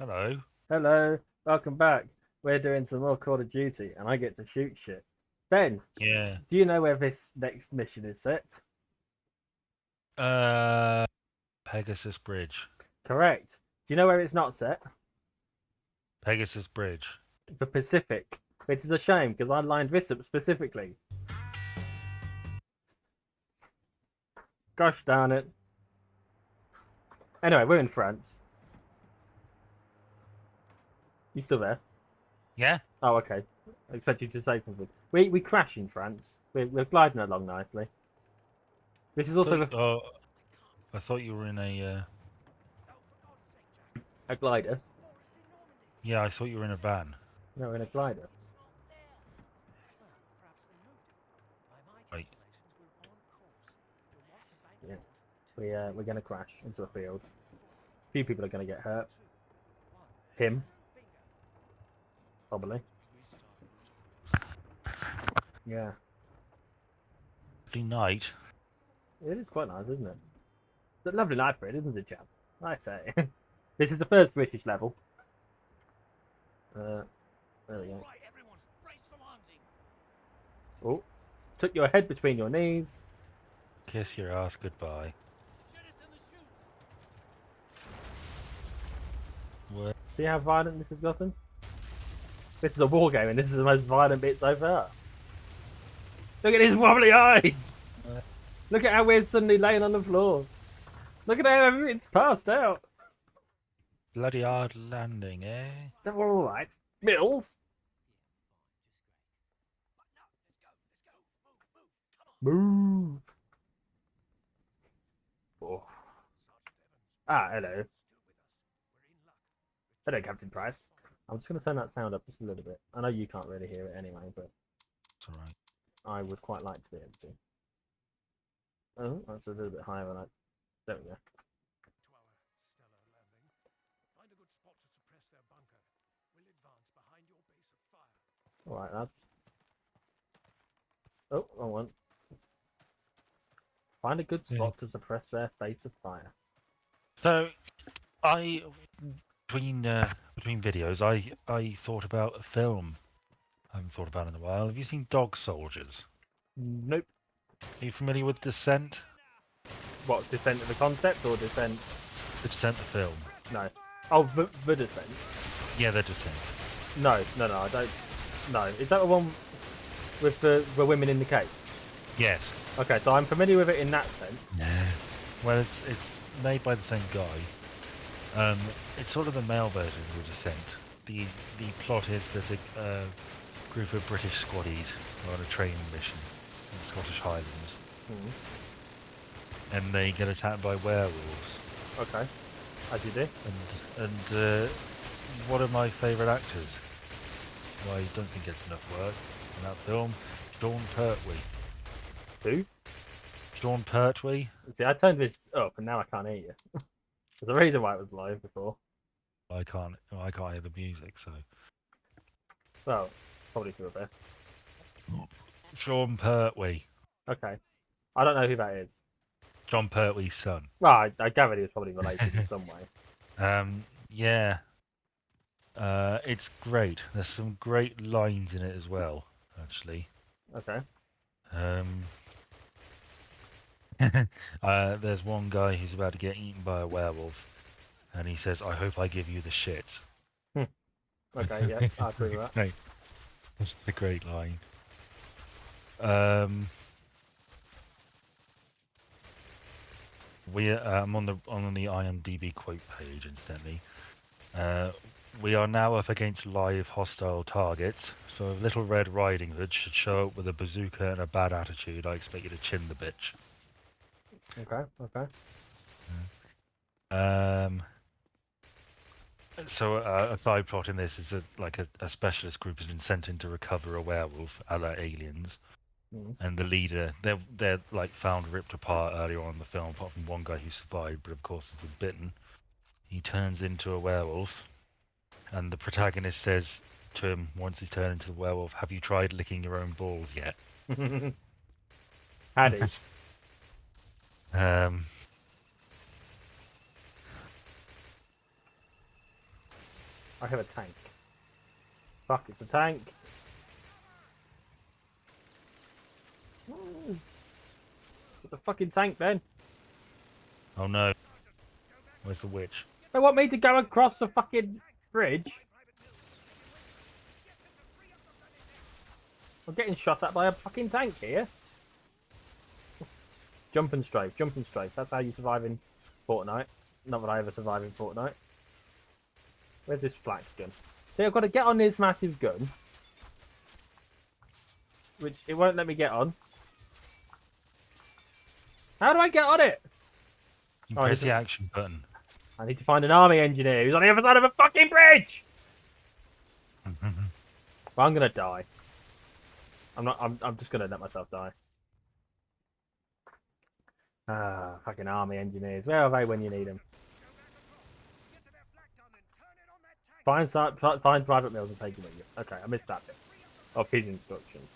Hello. Hello, welcome back. We're doing some more Call of Duty, and I get to shoot shit. Ben, Yeah. do you know where this next mission is set? Uh, Pegasus Bridge. Correct. Do you know where it's not set? Pegasus Bridge. The Pacific. Which is a shame because I lined this up specifically. Gosh darn it. Anyway, we're in France. You still there? Yeah. Oh, okay. I expect you to say something. We crash in France. We're gliding along nicely. This is also I thought you were in a. a glider. Yeah, I thought you were in a van. No, we're in a glider. Right. Yeah. We're gonna crash into a field. A few people are gonna get hurt. Him, probably. Yeah. Lovely night. It is quite nice, isn't it? It's a lovely night for it, isn't it, chap? I say. This is the first British level. There we go. Oh, took your head between your knees. Kiss your ass goodbye. What? See how violent this has gotten? This is a war game, and this is the most violent bit so far. Look at his wobbly eyes! Look at how we're suddenly laying on the floor. Look at how everything's passed out. Bloody hard landing, eh? That we're all right. Mills. Move. Oh. Ah, hello. Hello, Captain Price. I'm just going to turn that sound up just a little bit. I know you can't really hear it anyway, but It's alright. I would quite like to be able to. Oh, that's a little bit higher than I. There we go. Alright, lads. Oh, wrong one. Find a good spot to suppress their face of fire. So, I between videos, I thought about a film I haven't thought about in a while. Have you seen Dog Soldiers? Nope. Are you familiar with Descent? What, Descent of the Concept or Descent? The Descent, the film. No. Oh, the Descent? Yeah, the Descent. No, I don't. No. Is that the one with the women in the cave? Yes. Okay, so I'm familiar with it in that sense. Well, it's made by the same guy. It's sort of the male version of The Descent. The plot is that a group of British squaddies are on a training mission in the Scottish Highlands, and they get attacked by werewolves. Okay, as you do. And one of my favourite actors, who I don't think gets enough work in that film, Sean Pertwee. Who? Sean Pertwee. See, I turned this up and now I can't hear you. There's a reason why it was live before. I can't hear the music, so. Well, probably for a bit. Sean Pertwee. Okay. I don't know who that is. John Pertwee's son. Well, I gathered he was probably related in some way. Yeah. It's great. There's some great lines in it as well, actually. Okay. There's one guy who's about to get eaten by a werewolf, and he says, "I hope I give you the shit." Okay, yeah, I agree with that. Right. That's a great line. I'm on the IMDb quote page, incidentally. We are now up against live hostile targets, so if Little Red Riding Hood should show up with a bazooka and a bad attitude, I expect you to chin the bitch. Okay. So a side plot in this is that a specialist group has been sent in to recover a werewolf, a la Aliens, and the leader they're like found ripped apart earlier on in the film, apart from one guy who survived, but of course was bitten. He turns into a werewolf, and the protagonist says to him once he's turned into the werewolf, "Have you tried licking your own balls yet?" Haddy. I have a tank. Fuck, it's a tank. It's a fucking tank, Ben. Oh no. Where's the witch? They want me to go across the fucking bridge. I'm getting shot at by a fucking tank here. Jump and strafe, jump and strafe. That's how you survive in Fortnite. Not that I ever survive in Fortnite. Where's this flak gun? See, I've got to get on this massive gun. Which it won't let me get on. How do I get on it? You Oh, press the action button. I need to find an army engineer who's on the other side of a fucking bridge! Well, I'm gonna die. I'm just gonna let myself die. Ah, fucking army engineers. Where are they when you need them? Find private mills and take them with you. Okay, I missed that bit of his instructions.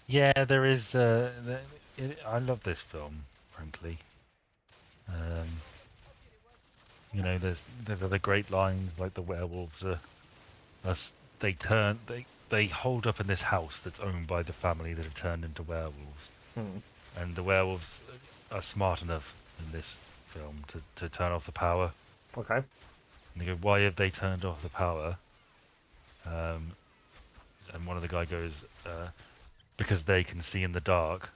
Yeah, there is. I love this film, frankly. You know, there's other great lines like the werewolves they hold up in this house that's owned by the family that have turned into werewolves, and the werewolves are smart enough in this film to turn off the power. Okay. And they go, why have they turned off the power? And one of the guy goes, because they can see in the dark,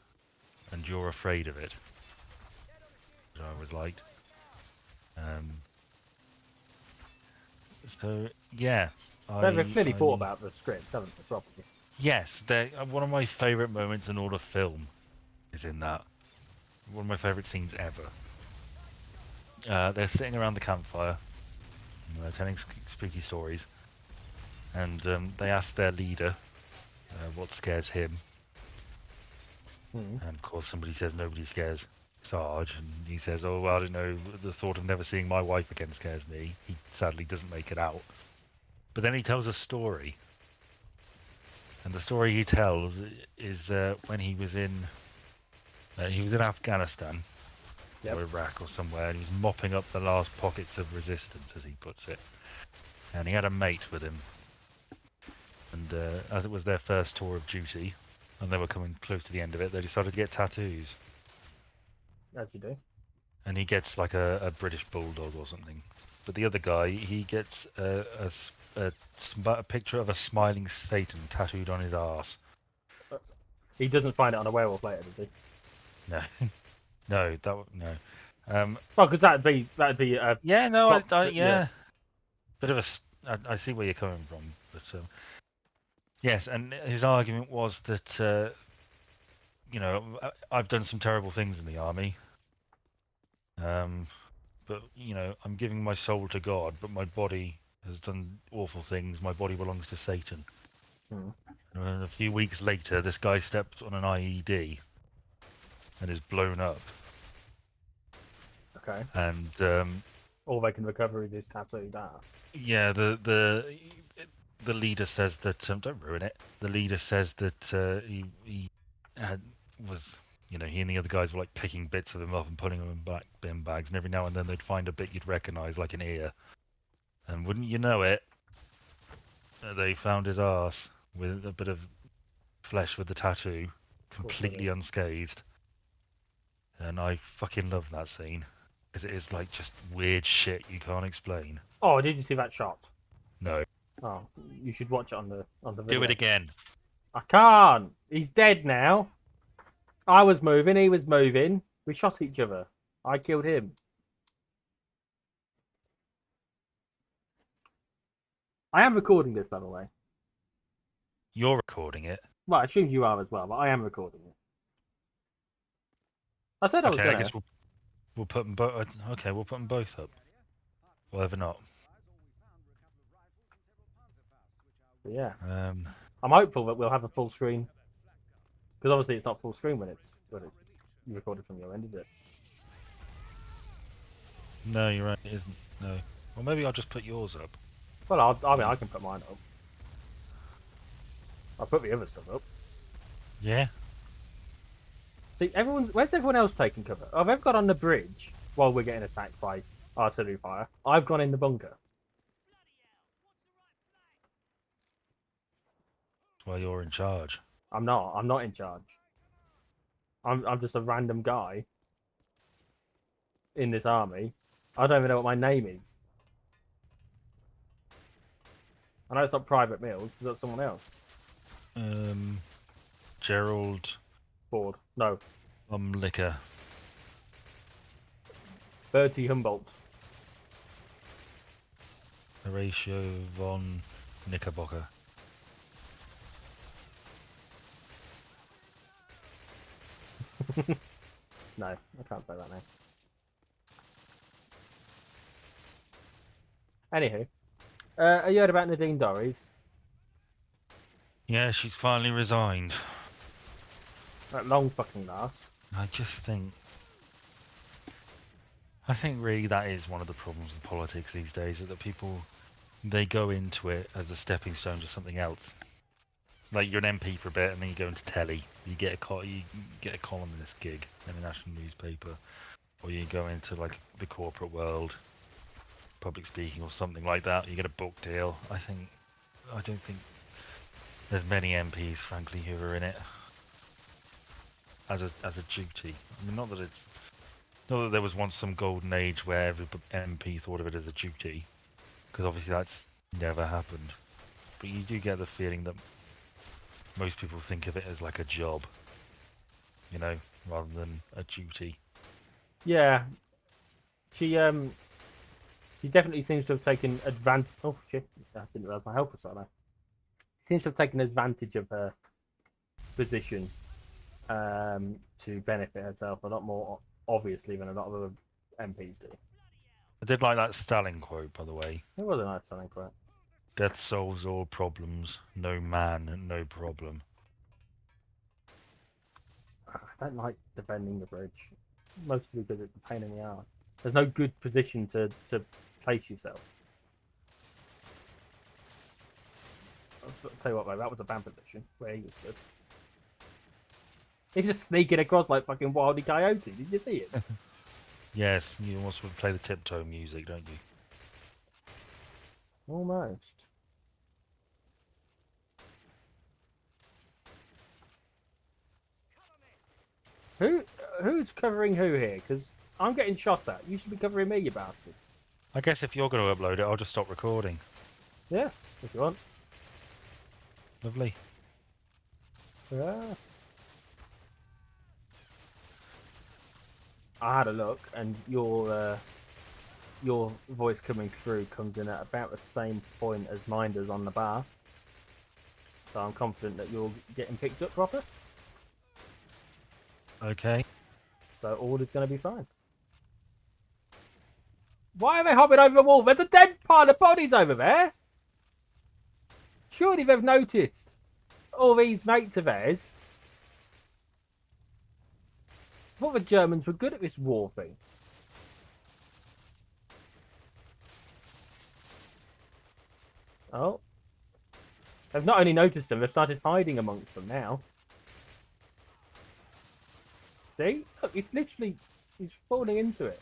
and you're afraid of it. Which I always liked. So yeah, They've clearly thought about the script, haven't they? Probably. Yes, one of my favourite moments in all of film is in that. One of my favourite scenes ever. They're sitting around the campfire, telling spooky stories, and they ask their leader what scares him. And of course, somebody says nobody scares Sarge, and he says, "Oh, well, I don't know. The thought of never seeing my wife again scares me." He sadly doesn't make it out, but then he tells a story. And the story he tells is when he was in Afghanistan, or Iraq or somewhere, and he was mopping up the last pockets of resistance, as he puts it. And he had a mate with him. And as it was their first tour of duty, and they were coming close to the end of it, they decided to get tattoos. As you do. And he gets like a British bulldog or something. But the other guy, he gets a picture of a smiling Satan tattooed on his arse. He doesn't find it on a werewolf later, does he? No, no. Well, because that'd be yeah, no, yeah. yeah. Bit of I see where you're coming from, but yes, and his argument was that you know, I've done some terrible things in the army. But you know, I'm giving my soul to God, but my body has done awful things. My body belongs to Satan. And a few weeks later, this guy steps on an IED and is blown up. Okay. And all they can recover is his tattooed ass. Yeah, the leader says that don't ruin it. The leader says that he was, you know, he and the other guys were like picking bits of him up and putting them in black bin bags, and every now and then they'd find a bit you'd recognise, like an ear. And wouldn't you know it, they found his arse with a bit of flesh with the tattoo, completely unscathed. And I fucking love that scene, because it is like just weird shit you can't explain. Oh, did you see that shot? No. Oh, you should watch it on the video. Do it again. I can't. He's dead now. I was moving, he was moving. We shot each other. I killed him. I am recording this, by the way. You're recording it? Well, I assume you are as well, but I am recording it. I said I was gonna. I guess we'll put them both. Okay, we'll put them both up. Whatever not. But yeah. I'm hopeful that we'll have a full screen. Because obviously it's not full screen when it's you recorded from your end, is it? No, you're right. It isn't. No. Well, maybe I'll just put yours up. Well, I mean, I can put mine up. I'll put the other stuff up. Yeah. See, where's everyone else taking cover? Oh, they've got on the bridge while we're getting attacked by artillery fire. I've gone in the bunker. Well, you're in charge. I'm not. I'm not in charge. I'm just a random guy in this army. I don't even know what my name is. I know it's not Private Mills. Is that someone else? Gerald Ford. No. Liquor. Bertie Humboldt. Horatio von Knickerbocker. No, I can't say that name. Anywho, are you heard about Nadine Dorries? Yeah, she's finally resigned. That long fucking last. I think really that is one of the problems with politics these days, is that people, they go into it as a stepping stone to something else. Like, you're an MP for a bit, and then you go into telly. You get a columnist gig in a national newspaper, or you go into like the corporate world, public speaking or something like that. You get a book deal. I don't think there's many MPs, frankly, who are in it as a duty. I mean, not that there was once some golden age where every MP thought of it as a duty, because obviously that's never happened. But you do get the feeling that most people think of it as like a job, rather than a duty. Yeah, she definitely seems to have taken advantage. Oh shit! I didn't realize my health was like that. Seems to have taken advantage of her position to benefit herself a lot more obviously than a lot of other MPs do. I did like that Stalin quote, by the way. It was a nice selling quote. Death solves all problems. No man, no problem. I don't like defending the bridge, mostly because it's a pain in the ass. There's no good position to place yourself. I'll tell you what, mate, that was a bad position where he stood. He's just sneaking across like fucking Wildy Coyote. Did you see it? Yes, you almost would play the tiptoe music, don't you? Almost. Who's covering who here? Because I'm getting shot at. You should be covering me, you bastard. I guess if you're going to upload it, I'll just stop recording. Yeah, if you want. Lovely. Yeah. I had a look, and your voice coming through comes in at about the same point as mine does on the bar. So I'm confident that you're getting picked up proper. Okay. So all is going to be fine. Why are they hopping over the wall? There's a dead pile of bodies over there. Surely they've noticed all these mates of theirs. I thought the Germans were good at this war thing. Oh. They've not only noticed them, they've started hiding amongst them now. See? Look, he's falling into it.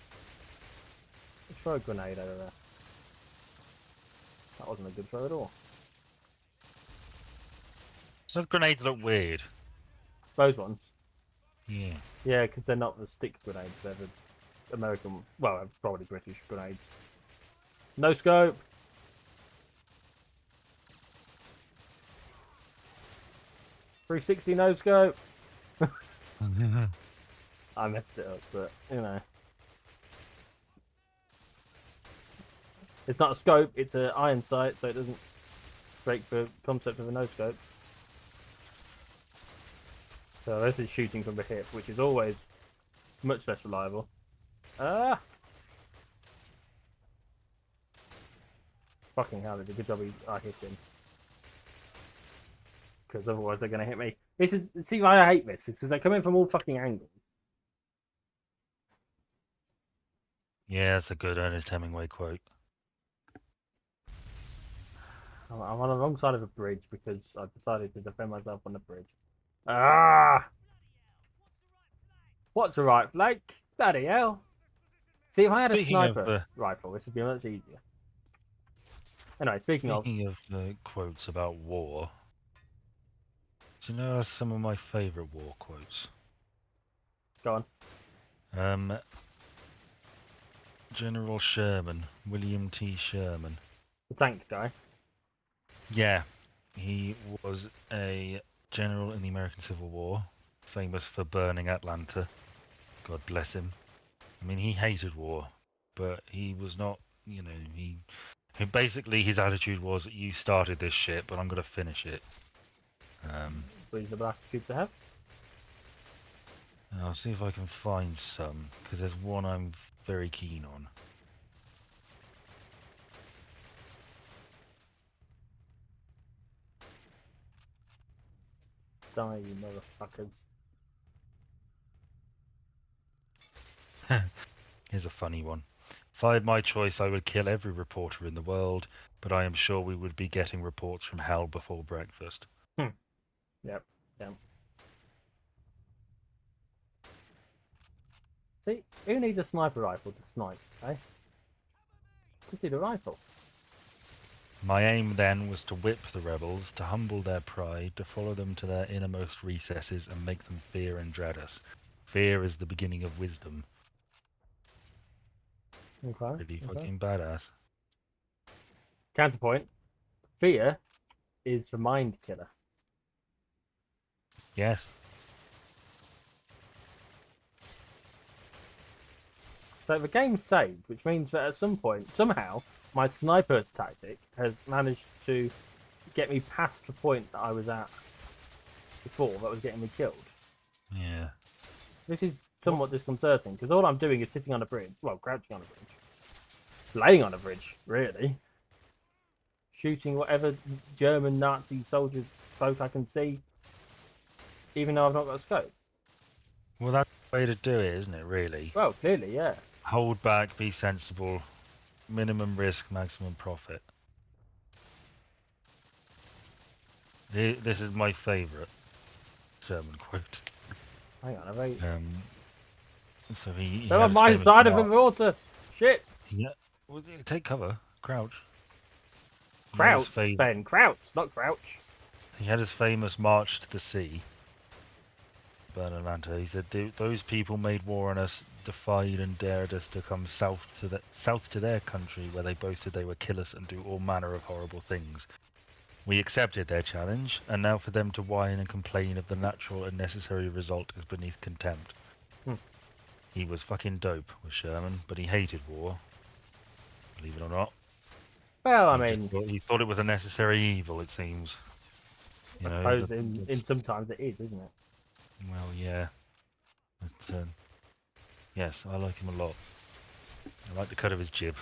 Let's throw a grenade over there. That wasn't a good throw at all. Those grenades look weird. Those ones? Yeah. Yeah, because they're not the stick grenades, they're the American, well, probably British grenades. No scope! 360 no scope! I messed it up, but, you know. It's not a scope, it's an iron sight, so it doesn't break the concept of a no scope. So this is shooting from the hip, which is always much less reliable. Ah! Fucking hell, it's a good job I hit him. Because otherwise they're going to hit me. This is, see why I hate this? It's because they come in from all fucking angles. Yeah, that's a good Ernest Hemingway quote. I'm on the wrong side of a bridge because I've decided to defend myself on the bridge. Ah! What's the right flank? Bloody hell. See, if I had a Speaking of sniper rifle, this would be much easier. Anyway, speaking of, quotes about war, do you know some of my favourite war quotes? go on. General Sherman, William T. Sherman. The tank guy. Yeah, he was a general in the American Civil War, famous for burning Atlanta. God bless him. I mean, he hated war, but he was not, he basically his attitude was, you started this shit, but I'm going to finish it. Reasonable attitude to have. I'll see if I can find some, because there's one I'm very keen on. Die, you motherfuckers. Here's a funny one. If I had my choice, I would kill every reporter in the world, but I am sure we would be getting reports from hell before breakfast. Yep. See, who needs a sniper rifle to snipe, eh? Just need a rifle. My aim then was to whip the rebels, to humble their pride, to follow them to their innermost recesses and make them fear and dread us. Fear is the beginning of wisdom. Okay. Pretty fucking badass. Counterpoint. Fear is the mind killer. Yes. So the game's saved, which means that at some point, somehow, my sniper tactic has managed to get me past the point that I was at before that was getting me killed. Yeah. This is somewhat disconcerting, because all I'm doing is sitting on a bridge, well, crouching on a bridge, laying on a bridge, really, shooting whatever German Nazi soldiers folk I can see, even though I've not got a scope. Well, that's the way to do it, isn't it, really? Well, clearly, yeah. Hold back, be sensible, minimum risk, maximum profit. This is my favourite Sherman quote. Hang on, have I... So he They're had on his my famous side of the march. water! Shit! Yeah, well, take cover, crouch. Crouch, Sven, crouch, not crouch. He had his famous march to the sea. Burn Atlanta. He said, "Those people made war on us, defied and dared us to come south to their country, where they boasted they would kill us and do all manner of horrible things. We accepted their challenge, and now for them to whine and complain of the natural and necessary result is beneath contempt." He was fucking dope, was Sherman, but he hated war. Believe it or not. Well, I mean... He thought it was a necessary evil, it seems. I suppose in sometimes it is, isn't it? Well, yeah. But, yes, I like him a lot. I like the cut of his jib.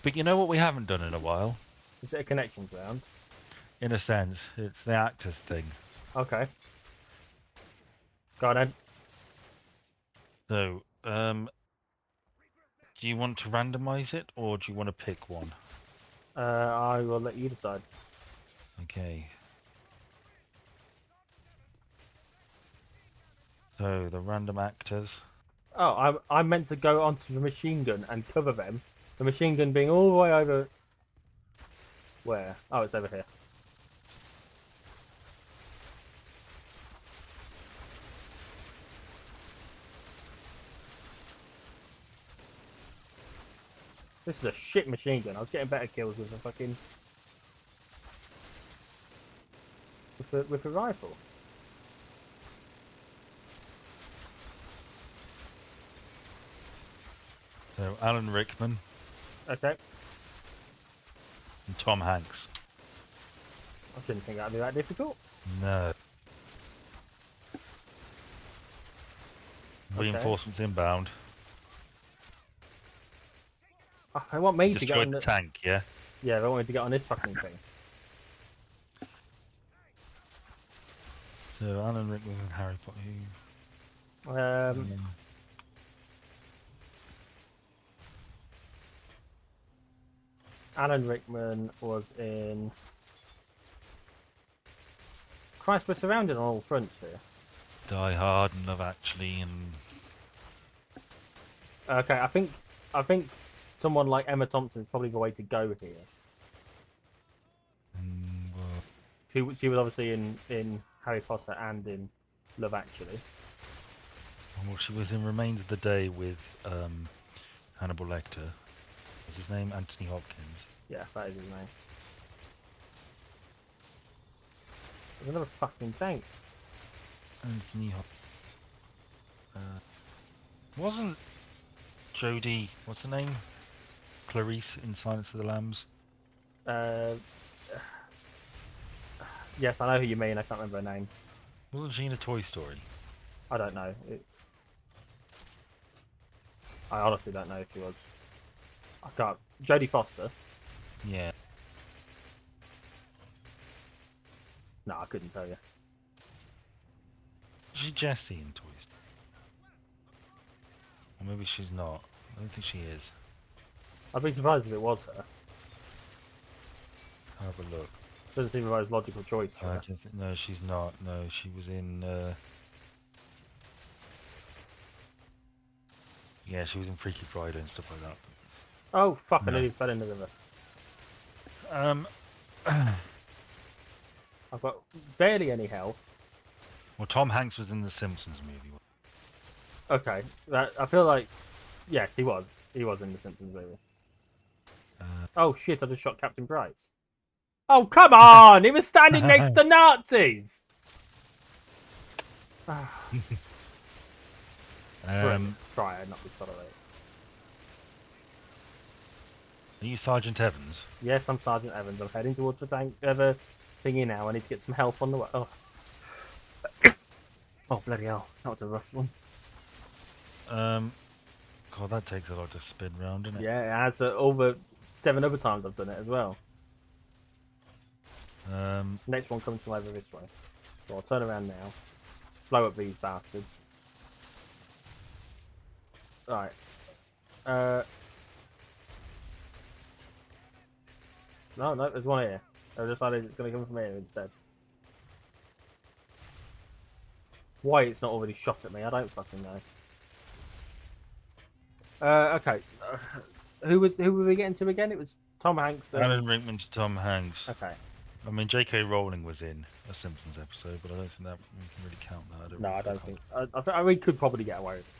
But you know what we haven't done in a while? Is it a connections round? In a sense, it's the actors thing. Okay. Go on then. So, do you want to randomize it, or do you want to pick one? I will let you decide. Okay. So, the random actors. Oh, I meant to go onto the machine gun and cover them. The machine gun being all the way over... Where? Oh, it's over here. This is a shit machine gun. I was getting better kills with a fucking... With a rifle. So, Alan Rickman Okay. and Tom Hanks. I shouldn't think that'd be that difficult. No. Reinforcements inbound. Oh, I want me to get Destroyed on the tank, yeah? Yeah, they want me to get on this fucking thing. So, Alan Rickman and Harry Potter. Alan Rickman was in... Christ, we're surrounded on all fronts here. Die Hard and Love Actually and... Okay, I think someone like Emma Thompson is probably the way to go here. Well, She was obviously in Harry Potter and in Love Actually. she was in Remains of the Day with Hannibal Lecter. What's his name? Anthony Hopkins. Yeah, that is his name. There's another fucking tank. Anthony Hopkins. Wasn't Jodie, what's her name? Clarice in Silence of the Lambs? Uh, yes, I know who you mean. I can't remember her name. Wasn't she in a Toy Story? I don't know. I honestly don't know if she was. I can't. Jodie Foster. Yeah. No, I couldn't tell you. Is she Jessie in Toy Story? Or maybe she's not. I don't think she is. I'd be surprised if it was her. I'll have a look. Doesn't seem the most logical choice for her. No, she's not. No, she was in... Yeah, she was in Freaky Friday and stuff like that. Oh, fuck, I No. nearly fell into the river. I've got barely any health. Well, Tom Hanks was in the Simpsons movie. Okay, I feel like... Yes, he was. He was in the Simpsons movie. Oh, shit, I just shot Captain Price. Oh, come on! He was standing next to Nazis! Um, Try not to tolerate. Are you Sergeant Evans? Yes, I'm Sergeant Evans. I'm heading towards the tank, the thingy now. I need to get some help on the way. Oh. Oh, bloody hell. That was a rough one. God, that takes a lot to spin round, doesn't it? Yeah, it has over 7 other times I've done it as well. Next one comes from over this way. So I'll turn around now. Blow up these bastards. Right. No, there's one here. I decided it's going to come from here instead. Why it's not already shot at me, I don't fucking know. Okay. Who were we getting to again? It was Tom Hanks. Alan Rickman to Tom Hanks. Okay. I mean, J.K. Rowling was in a Simpsons episode, but I don't think that we can really count that. No, I don't think. I think we could probably get away with it.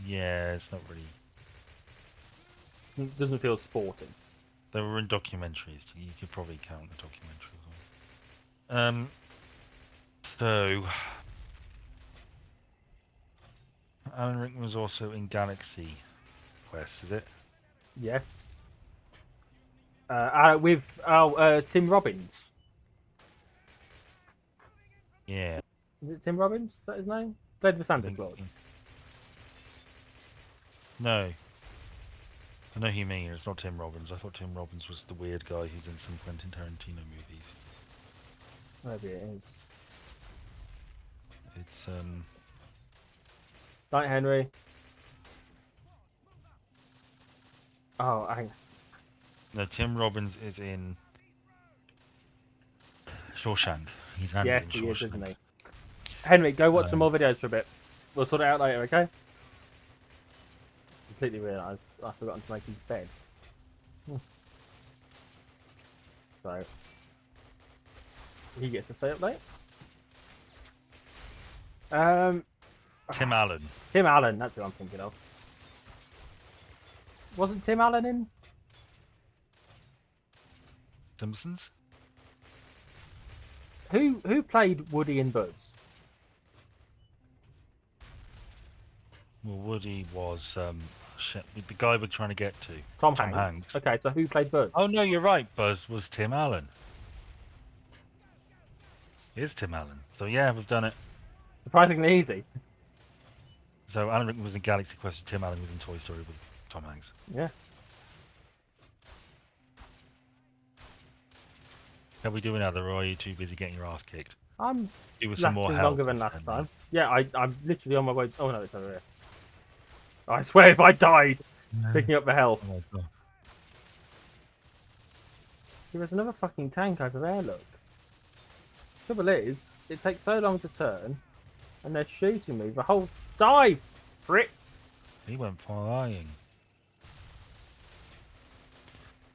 Yeah, it's not really. It doesn't feel sporting. They were in documentaries. You could probably count the documentaries. So Alan Rickman was also in Galaxy Quest, is it? Yes. With Tim Robbins. Yeah. Is it Tim Robbins? Is that his name? Played the I Santa think- Claus. No. I know who you mean. It's not Tim Robbins. I thought Tim Robbins was the weird guy who's in some Quentin Tarantino movies. Maybe it is. It's Right, Henry. Oh, hang on. no. Tim Robbins is in Shawshank. He's Andy Yes, in he Shawshank. is, isn't he? Henry, go watch some more videos for a bit. We'll sort it out later, okay? Completely realised I've forgotten to make his bed. So, he gets to stay up late. Tim Allen. Tim Allen, that's who I'm thinking of. Wasn't Tim Allen in? Simpsons. Who played Woody and Buzz? Well, Woody was shit, the guy we're trying to get to. Tom Tom Hanks. Hanks. Okay, so who played Buzz? Oh no, you're right. Buzz was Tim Allen. It is Tim Allen. So yeah, we've done it. Surprisingly easy. So Alan Rickman was in Galaxy Quest. Tim Allen was in Toy Story with Tom Hanks. Yeah. How we doing, Heather? Or are you too busy getting your ass kicked? I'm Do with some more lasting help. longer than last instead, time. Yeah, I'm literally on my way. Oh no, it's over here. I swear if I died then. picking up the health. Oh my God. There's another fucking tank over there, look. Trouble is, it takes so long to turn, and they're shooting me the whole... Die, Fritz! He went flying.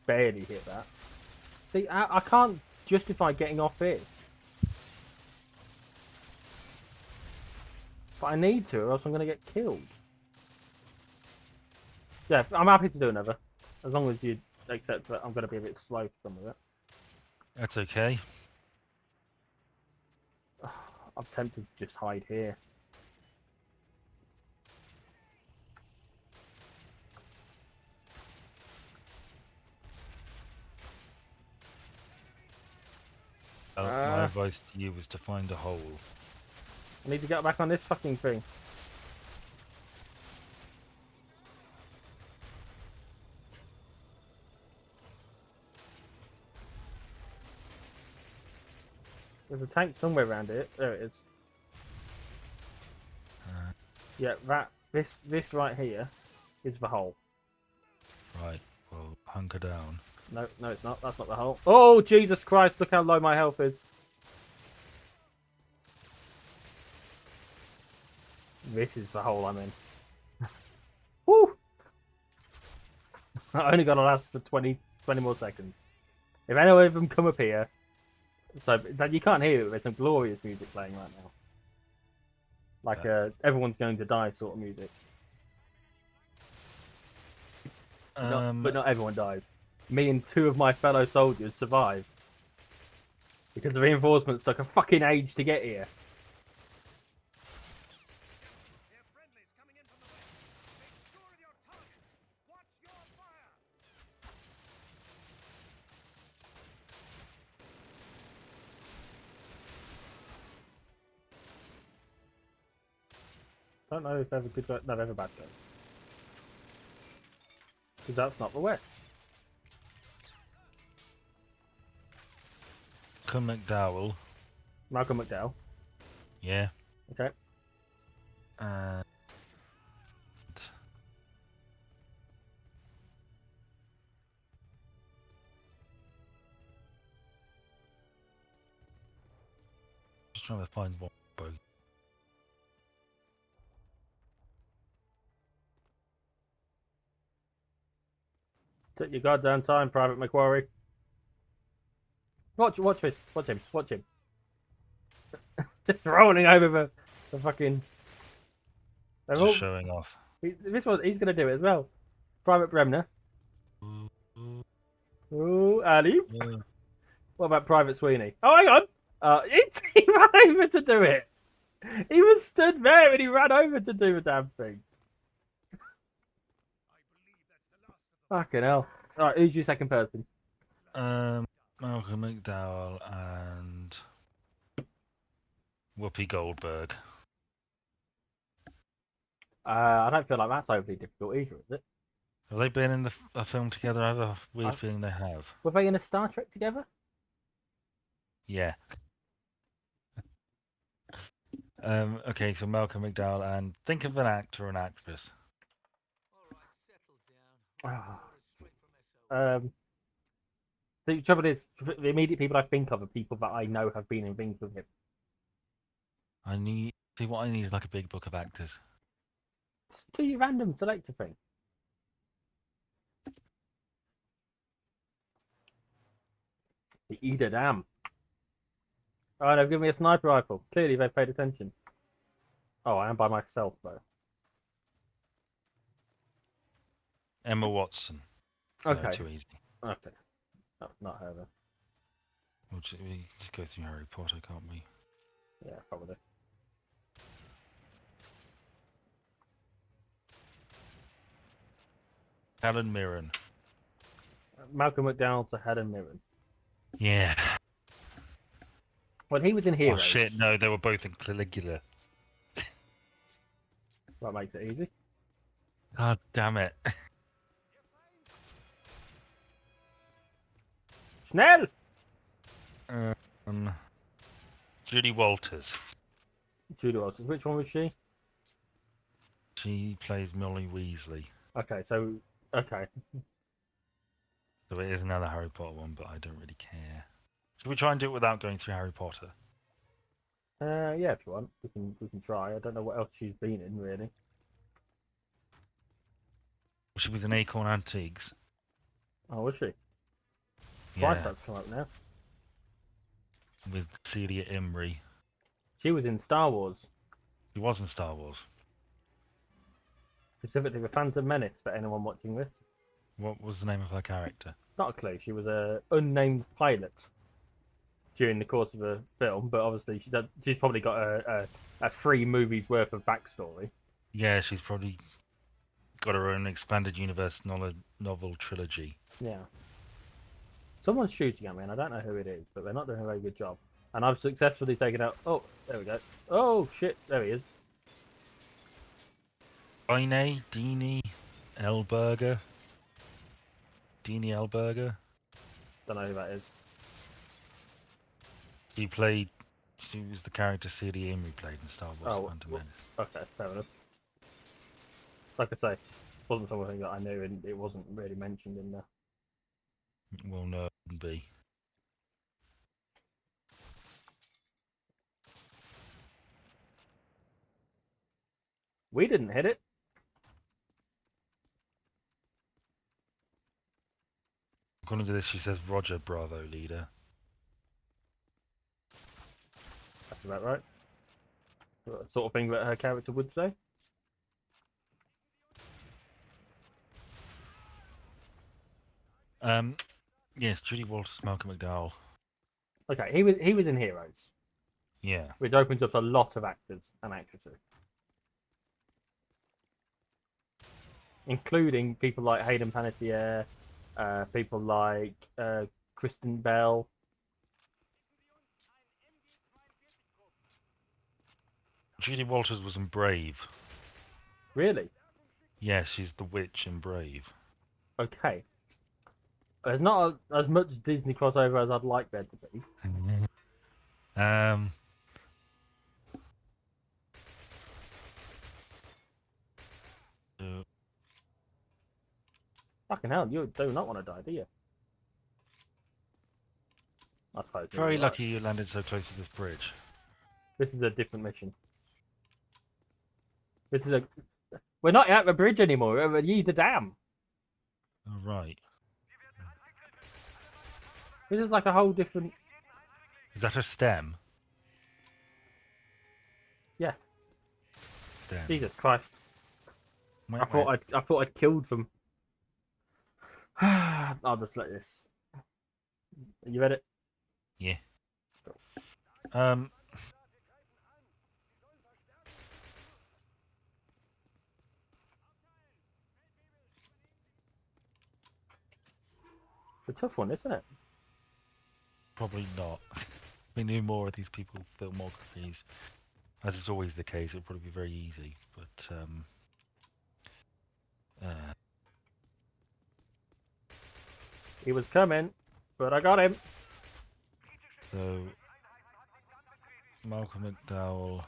Barely hit that. See, I can't justify getting off this. But I need to, or else I'm going to get killed. Yeah, I'm happy to do another. As long as you accept that I'm going to be a bit slow for some of it. That's okay. I'm tempted to just hide here. My advice to you was to find a hole. I need to get back on this fucking thing. There's a tank somewhere around it. There it is. Yeah, this right here is the hole. Right, well, hunker down. No, it's not. That's not the hole. Oh, Jesus Christ, look how low my health is. This is the hole I'm in. Woo! I only got to last for 20 more seconds. If any of them come up here, so that you can't hear it, there's some glorious music playing right now. Like everyone's going to die sort of music. But not everyone dies. Me and 2 of my fellow soldiers survived. Because the reinforcements took a fucking age to get here. I don't know if they're a good guy. No, they're a bad guy. Because that's not the West. McDowell. Malcolm McDowell. Yeah. Okay. Just trying to find one boat. Took your goddamn time, Private Macquarie. Watch this. Watch him. Just rolling over the fucking. Just showing off. This one, he's going to do it as well. Private Bremner. Ooh, Ali. Yeah. What about Private Sweeney? Oh, hang on. He ran over to do it. He was stood there and he ran over to do the damn thing. Fucking hell. Alright, who's your second person? Malcolm McDowell and Whoopi Goldberg. I don't feel like that's overly difficult either, is it? Have they been in a film together? I have a weird feeling they have. Were they in a Star Trek together? Yeah. Okay, so Malcolm McDowell, and think of an actor or an actress. The trouble is, the immediate people I think of are people that I know have been in things with him. What I need is like a big book of actors. Just do your random selector thing. The Eda Dam. Oh, they've given me a sniper rifle. Clearly they've paid attention. Oh, I am by myself though. Emma Watson. Okay. No, too easy. Okay. No, not her then. We just go through Harry Potter, can't we? Yeah, probably. Helen Mirren. Malcolm McDowell to Helen Mirren. Yeah. Well, he was in Heroes. Oh shit, no, they were both in Caligula. That makes it easy. God damn it. Schnell! Judy Walters. Judy Walters. Which one was she? She plays Molly Weasley. Okay, so... Okay. So it is another Harry Potter one, but I don't really care. Should we try and do it without going through Harry Potter? Yeah, if you want. We can try. I don't know what else she's been in, really. She was in Acorn Antiques. Oh, was she? Twice Yeah, that's come up now. with Celia Imrie. She was in Star Wars, She was in Star Wars. specifically the Phantom Menace. For anyone watching this, What was the name of her character? not a clue. She was a unnamed pilot during the course of the film, but obviously she's probably got a 3 movies worth of backstory. Yeah, she's probably got her own expanded universe novel trilogy. Yeah. Someone's shooting at me, and I don't know who it is, but they're not doing a very good job. And I've successfully taken out. Oh, there we go. Oh shit, there he is. Ine Dini Elberger. Dini Elberger. Don't know who that is. She was the character Celia Imrie played in Star Wars Oh, Phantom Menace. okay, fair enough. Like I say, wasn't something that I knew, and it wasn't really mentioned in there. Well, no, it wouldn't be. We didn't hit it. According to this, she says Roger, Bravo, leader. That's about right. Sort of thing that her character would say. Yes, Judy Walters, Malcolm McDowell. Okay, he was in Heroes, Yeah. which opens up a lot of actors and actresses, including people like Hayden Panettiere, people like Kristen Bell. Judy Walters was in Brave. Really? Yeah, she's the witch in Brave. Okay. There's not as much Disney crossover as I'd like there to be. Um. Fucking hell, you do not want to die, do you? I suppose. Very you're right. lucky you landed so close to this bridge. This is a different mission. This is a. We're not at the bridge anymore. We're at the dam. Oh, right. This is like a whole different. Is that a stem? Yeah. Stem. Jesus Christ! Wait, I thought I'd killed them. I'll just let this. You read it? Yeah. It's a tough one, isn't it? Probably not. We knew more of these people's filmographies. As is always the case, it would probably be very easy. But, He was coming, but I got him. So, Malcolm McDowell,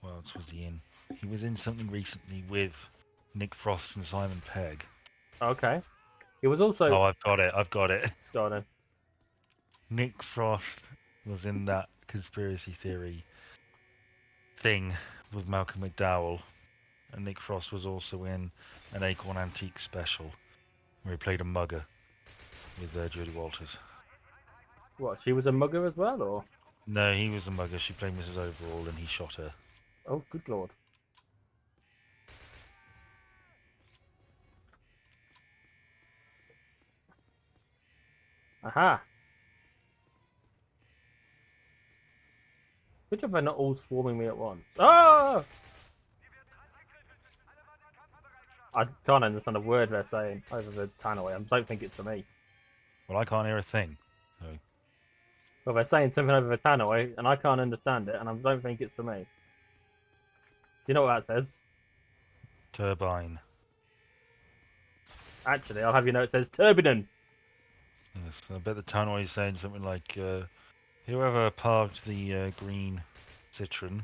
what else was he in? He was in something recently with Nick Frost and Simon Pegg. Okay. He was also. Oh, I've got it. Jordan. Nick Frost was in that conspiracy theory thing with Malcolm McDowell, and Nick Frost was also in an Acorn Antique special where he played a mugger with Judy Walters. What? She was a mugger as well, or? No, he was the mugger. She played Mrs. Overall, and he shot her. Oh, good lord. Aha. Good job they're not all swarming me at once. Oh! I can't understand a word they're saying over the tannoy. I don't think it's for me. Well, I can't hear a thing. So. Well, they're saying something over the tannoy, and I can't understand it, and I don't think it's for me. Do you know what that says? Turbine. Actually, I'll have you know it says turbinen. Yes, I bet the tannoy is saying something like, whoever parked the green Citroen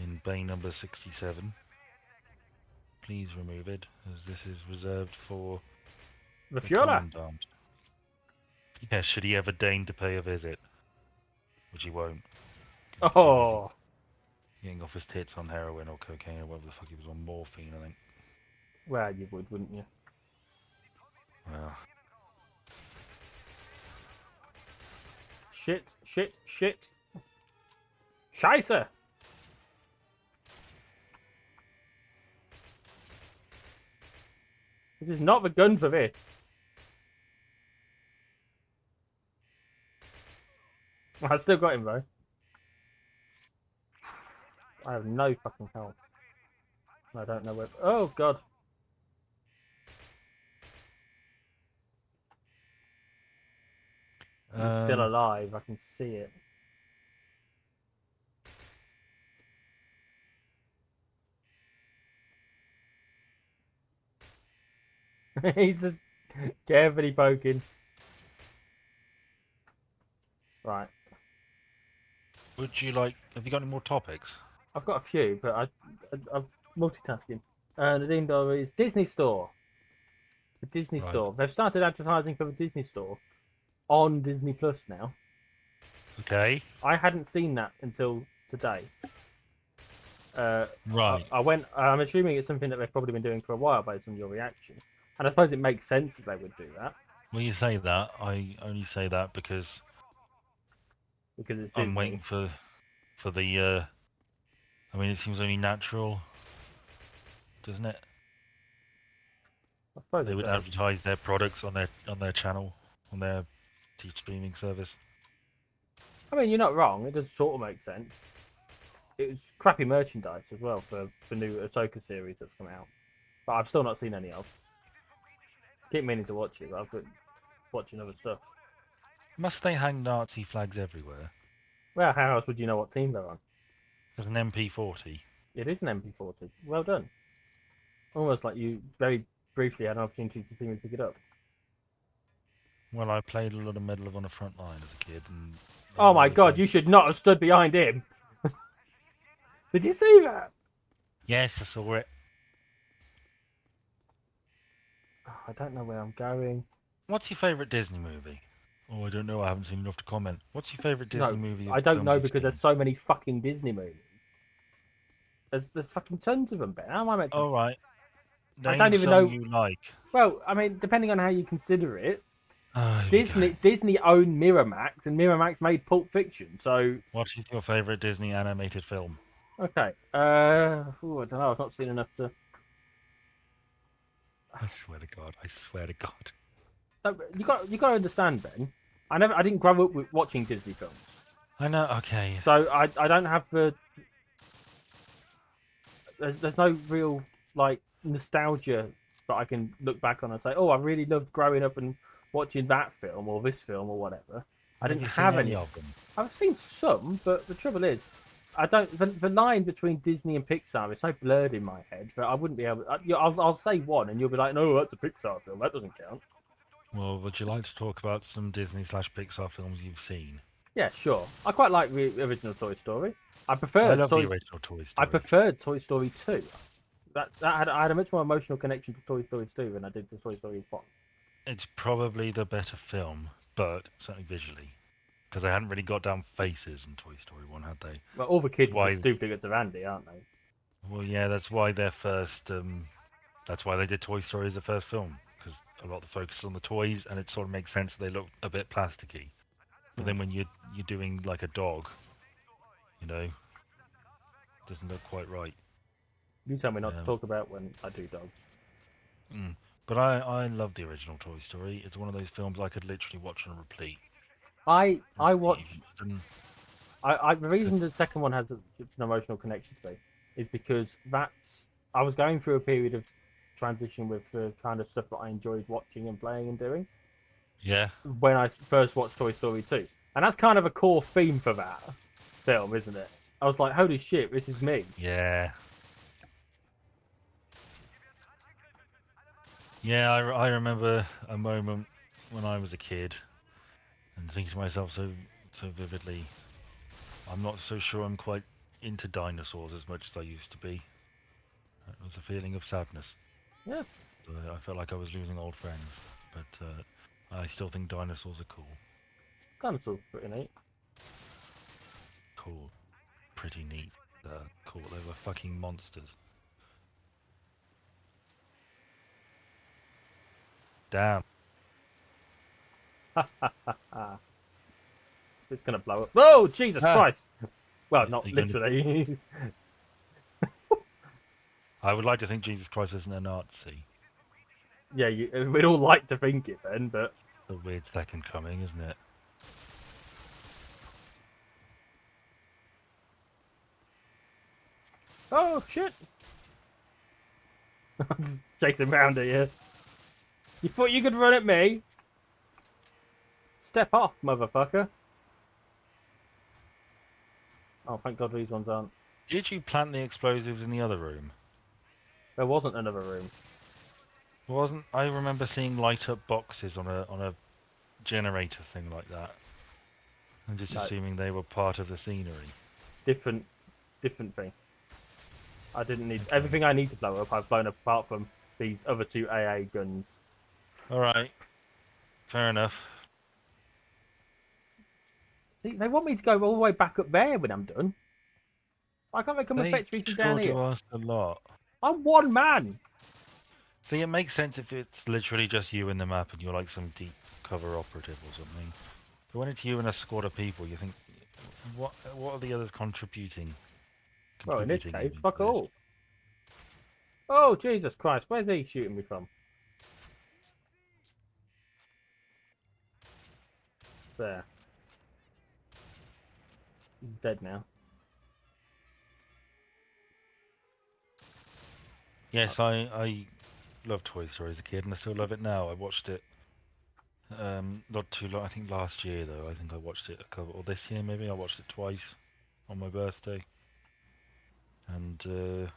in bay number 67, please remove it, as this is reserved for The the Fiora. Commandant. Yeah, should he ever deign to pay a visit, which he won't. 'Cause he's too Oh. busy getting off his tits on heroin or cocaine or whatever the fuck he was on, morphine, I think. Well, you would, wouldn't you? Well, Shit, shit, shit. Scheiße! This is not the gun for this. I still got him though. I have no fucking health. I don't know where. Oh god. He's still alive. I can see it. He's just carefully poking. Right. would you like? Have you got any more topics? I've got a few, but I'm multitasking. The Ding Dong is Disney Store. The Disney Right. Store. They've started advertising for the Disney Store on Disney Plus now. Okay. I hadn't seen that until today. Right. I went. I'm assuming it's something that they've probably been doing for a while based on your reaction, and I suppose it makes sense that they would do that Well, you say that. I only say that because because it's Disney. I'm waiting for the. I mean, it seems only natural, doesn't it? I suppose They it would does. advertise their products on their channel, on their streaming service. I mean, you're not wrong. It does sort of make sense. It was crappy merchandise as well for the new Ahsoka series that's come out, but I've still not seen any of. Keep meaning to watch it, but I've been watching other stuff. Must they hang Nazi flags everywhere? Well, how else would you know what team they're on? There's an MP40. It is an MP40. Well done. Almost like you very briefly had an opportunity to see me pick it up. Well, I played a lot of Medal of Honor Frontline as a kid, and Oh my god, you should not have stood behind him. Did you see that? Yes, I saw it. Oh, I don't know where I'm going. What's your favourite Disney movie? Oh, I don't know. I haven't seen enough to comment. What's your favourite Disney movie? I don't films know you've because seen? there's so many fucking Disney movies. There's fucking tons of them, Ben. How am I meant to... All right. I Name don't even some know... you like. Well, I mean, depending on how you consider it, Oh, here we go. Disney owned Miramax, and Miramax made Pulp Fiction. So What is your favourite Disney animated film? okay, I don't know. I've not seen enough to. I swear to God. I swear to God. So you got to understand, Ben. I didn't grow up with watching Disney films, I know. Okay. so I don't have the. There's no real like nostalgia that I can look back on and say, oh, I really loved growing up and watching that film or this film or whatever. I didn't Have you seen have any any. of them? I've seen some, but the trouble is, I don't. The line between Disney and Pixar is so blurred in my head that I wouldn't be able. I'll say one, and you'll be like, no, that's a Pixar film. That doesn't count. Well, would you like to talk about some Disney/Pixar films you've seen? Yeah, sure. I quite like the original Toy Story. I I love the original Toy Story. I preferred Toy Story 2. I had a much more emotional connection to Toy Story 2 than I did to Toy Story 1. It's probably the better film, but certainly visually, because they hadn't really got down faces in Toy Story 1, had they? Well, all the kids why- are just duplicates of Andy, aren't they? Well, yeah, that's why their first. That's why they did Toy Story as the first film, because a lot of the focus is on the toys, and it sort of makes sense that they look a bit plasticky. But then when you're doing like a dog, you know, it doesn't look quite right. You tell me not to talk about when I do dogs. But I love the original Toy Story. It's one of those films I could literally watch on repeat. I watched. And The reason the second one has such an emotional connection to me is because I was going through a period of transition with the kind of stuff that I enjoyed watching and playing and doing yeah, when I first watched Toy Story 2. And that's kind of a core theme for that film, isn't it? I was like, holy shit, this is me. yeah. Yeah, I remember a moment when I was a kid and thinking to myself so vividly, I'm not so sure I'm quite into dinosaurs as much as I used to be. It was a feeling of sadness. Yeah. I felt like I was losing old friends, but I still think dinosaurs are cool. Dinosaurs pretty neat. Cool. Pretty neat. Cool. They were fucking monsters. Damn. It's gonna blow up. Oh, Jesus Ah. Christ! Well, Are not you going to... literally. I would like to think Jesus Christ isn't a Nazi. Yeah, we'd all like to think it, Ben, but A weird second coming, isn't it? oh shit! I'm just chasing around here. You thought you could run at me? Step off, motherfucker! Oh, thank God these ones aren't. Did you plant the explosives in the other room? There wasn't another room. Wasn't I remember seeing light up boxes on a generator thing like that? I'm just No, assuming they were part of the scenery. different, different thing. I didn't need Okay. everything I need to blow up. I've blown up apart from these other two AA guns. All right. Fair enough. See, they want me to go all the way back up there when I'm done. Why can't they come and They fetch me from down sure here? do ask a lot. I'm one man. See, it makes sense if it's literally just you in the map and you're like some deep cover operative or something. But when it's you and a squad of people, you think, what are the others contributing? Well, in this Contributing case, even fuck to this? all. Oh, Jesus Christ. Where's he shooting me from? There. He's dead now. Yes, I loved Toy Story as a kid, and I still love it now. I watched it not too long. I think last year though. I think I watched it a couple, or this year maybe. I watched it twice on my birthday, and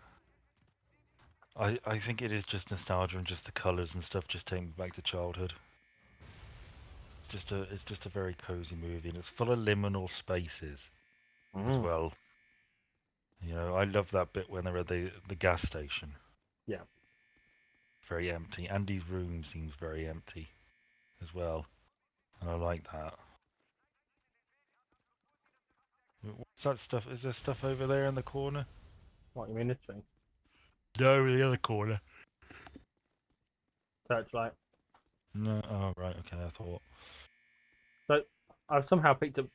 I think it is just nostalgia and just the colours and stuff just take me back to childhood. It's just a very cozy movie, and it's full of liminal spaces as Mm. well. You know, I love that bit when they're at the gas station. Yeah. Very empty. Andy's room seems very empty as well, and I like that. What's that stuff? Is there stuff over there in the corner? What, you mean this thing? No, in the other corner. Searchlight. No. Oh, right. Okay, I thought. So, I've somehow picked up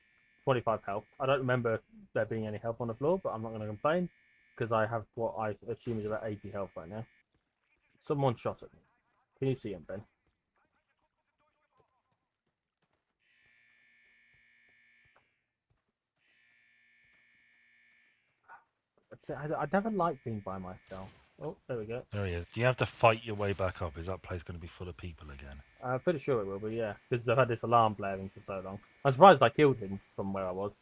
25 health. I don't remember there being any health on the floor, but I'm not going to complain because I have what I assume is about 80 health right now. Someone shot at me. Can you see him, Ben? I never liked being by myself. Oh, there we go. There he is. Do you have to fight your way back up? Is that place going to be full of people again? I'm pretty sure it will be, yeah. Because I've had this alarm blaring for so long. I'm surprised I killed him from where I was.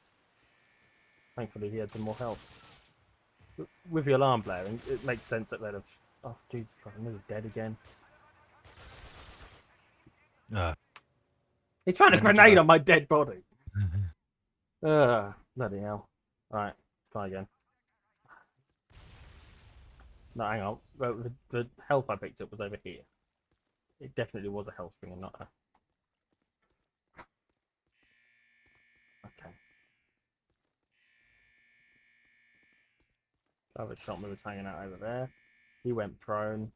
Thankfully, he had some more health. With the alarm blaring, it makes sense that they'd have... Oh, Jesus Christ, I'm nearly dead again. He's trying to grenade on my dead body. Bloody hell. Alright, try again. No, hang on. The health I picked up was over here. It definitely was a health thing and not a... Okay. The other shotman was hanging out over there. He went prone.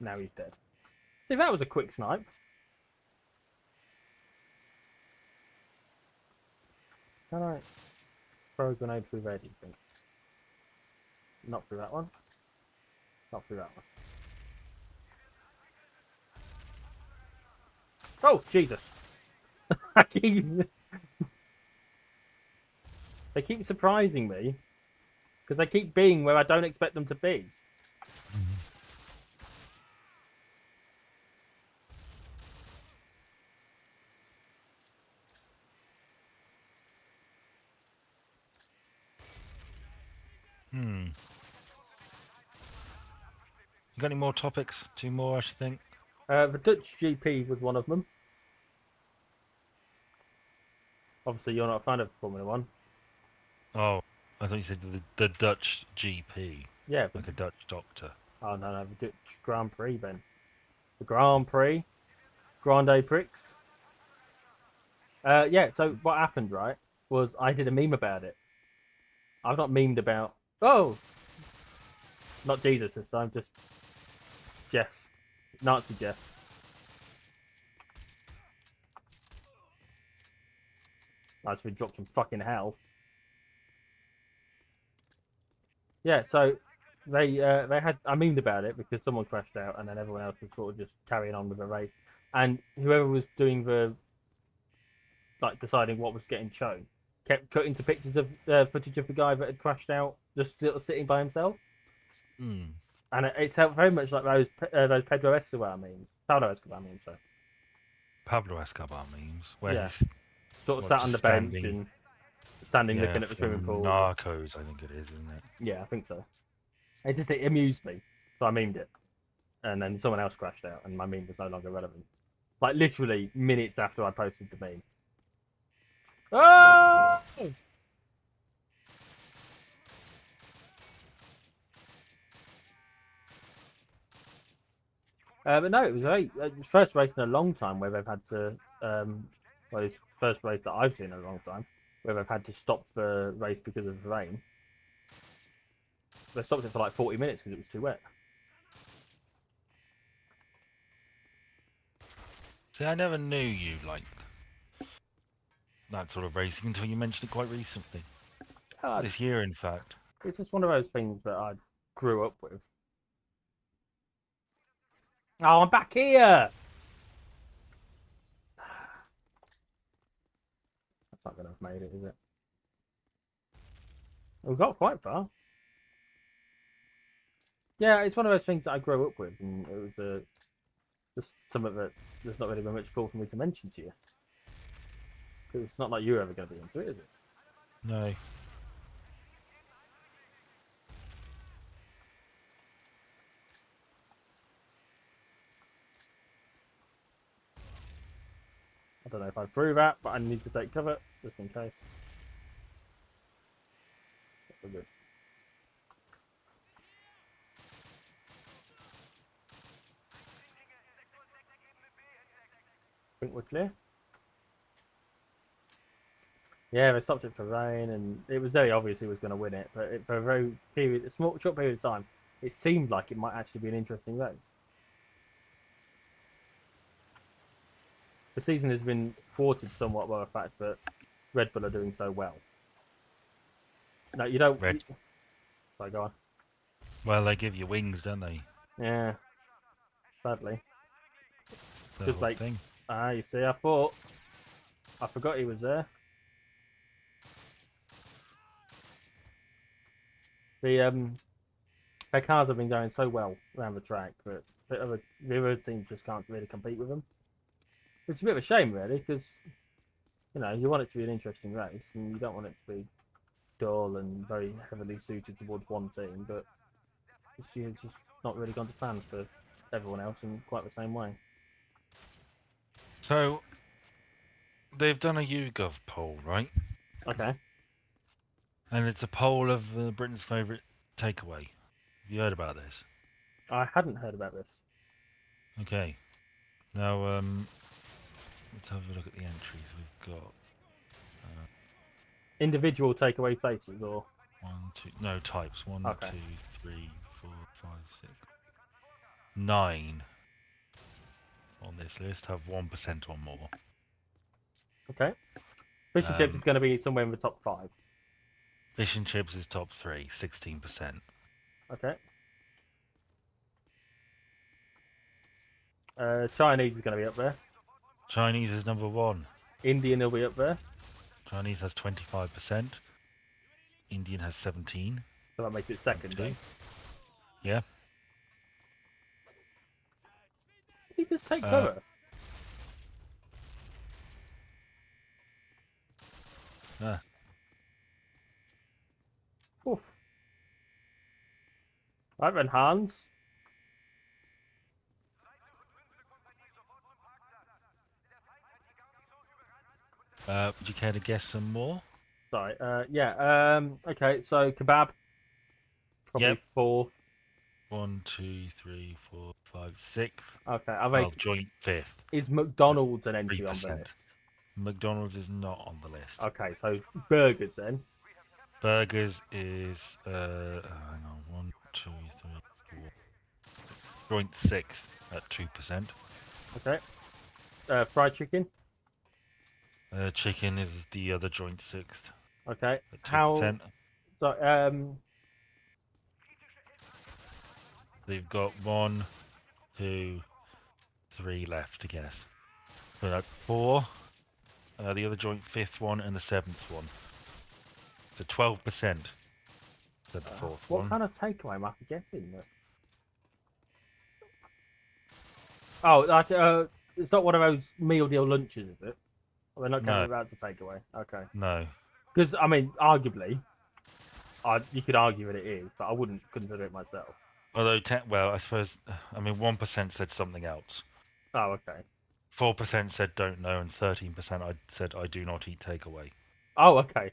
Now he's dead. See, that was a quick snipe. Can I throw a grenade through there, do you think? Not through that one. Not through that one. Oh, Jesus! They keep surprising me because they keep being where I don't expect them to be. You got any more topics? Two more, I should think. The Dutch GP was one of them. Obviously, you're not a fan of Formula One. Oh, I thought you said the Dutch GP. Yeah. Like a Dutch doctor. Oh, no, the Dutch Grand Prix, Ben. The Grand Prix. Grande Prix. Yeah, so what happened, right? was I did a meme about it. I've not memed about. Oh, not Jesus this time, just Jeff, Nazi Jeff. I just dropped some fucking hell. Yeah, so they had I memed about it because someone crashed out and then everyone else was sort of just carrying on with the race, and whoever was doing the like deciding what was getting shown kept cutting to pictures of footage of the guy that had crashed out just sort of sitting by himself, and it felt very much like those Pedro Escobar memes, Pablo Escobar memes. So Pablo Escobar memes, where yeah, he's sort of what, sat on just the bench standing, and standing yeah, looking at the swimming from pool. Narcos, I think it is, isn't it? Yeah, I think so. It amused me, so I memed it, and then someone else crashed out, and my meme was no longer relevant. Like literally minutes after I posted the meme. Oh! But no, it was the first race in a long time where they've had to. Well, it's the first race that I've seen in a long time where they've had to stop the race because of the rain. They stopped it for like 40 minutes because it was too wet. See, I never knew you liked that sort of racing until you mentioned it quite recently. Uh, This year, in fact. it's just one of those things that I grew up with. Oh, I'm back here! That's not going to have made it, is it? We got quite far. Yeah, it's one of those things that I grew up with, and it was just something that there's not really been much call for me to mention to you. Because it's not like you're ever going to be into it, is it? No. I don't know if I threw that, but I need to take cover just in case. That's good. I think we're clear. Yeah, they stopped it for rain, and it was very obvious he was going to win it. But for a short period of time, it seemed like it might actually be an interesting race. The season has been thwarted somewhat by the fact that Red Bull are doing so well. No, you don't. Red. Sorry, go on. Well, they give you wings, don't they? Yeah, sadly. The Just whole like, thing. you see, I forgot he was there. Their cars have been going so well around the track that the other teams just can't really compete with them. Which is a bit of a shame, really, because you want it to be an interesting race, and you don't want it to be dull and very heavily suited towards one team. But this year's just not really gone to plan for everyone else in quite the same way. So, they've done a YouGov poll, right? Okay, And it's a poll of Britain's favourite takeaway. Have you heard about this? I hadn't heard about this. Okay. Now, let's have a look at the entries we've got. Individual takeaway places, or No, types. One, okay, 2, 3, 4, 5, 6, 9 on this list have 1% or more. okay. Fish and chips is going to be somewhere in the top 5. Fish and chips is top 3, 16%. Okay. Chinese is going to be up there. Chinese is number 1. Indian will be up there. Chinese has 25%. Indian has 17. So that makes it second. Then. Yeah. Did he just take cover? Oof. Right then, Hans. Would you care to guess some more? Sorry. Yeah. Okay. So kebab. Probably Yep. 4th. 1, 2, 3, 4, 5, 6. Okay. Well, joint 5th. Is McDonald's an entry on 3%. the list? McDonald's is not on the list. Okay, so burgers then. Burgers is hang on, 1, 2, 3, 4. Joint sixth at 2%. Okay. Fried chicken. Chicken is the other joint sixth Okay. at How? 2%. So They've got 1, 2, 3 left, I guess. So that's 4. The other joint fifth one and the seventh one. So 12%. Said the fourth what one. kind of takeaway am I guessing? Oh, like it's not one of those meal deal lunches, is it? Well, they're not No, counting that to takeaway. Okay. no. Because I mean, arguably, you could argue that it is, but I wouldn't consider it myself. Although, well, I suppose, I mean, 1% said something else. Oh, okay. 4% said don't know, and 13% I said I do not eat takeaway. Oh, okay.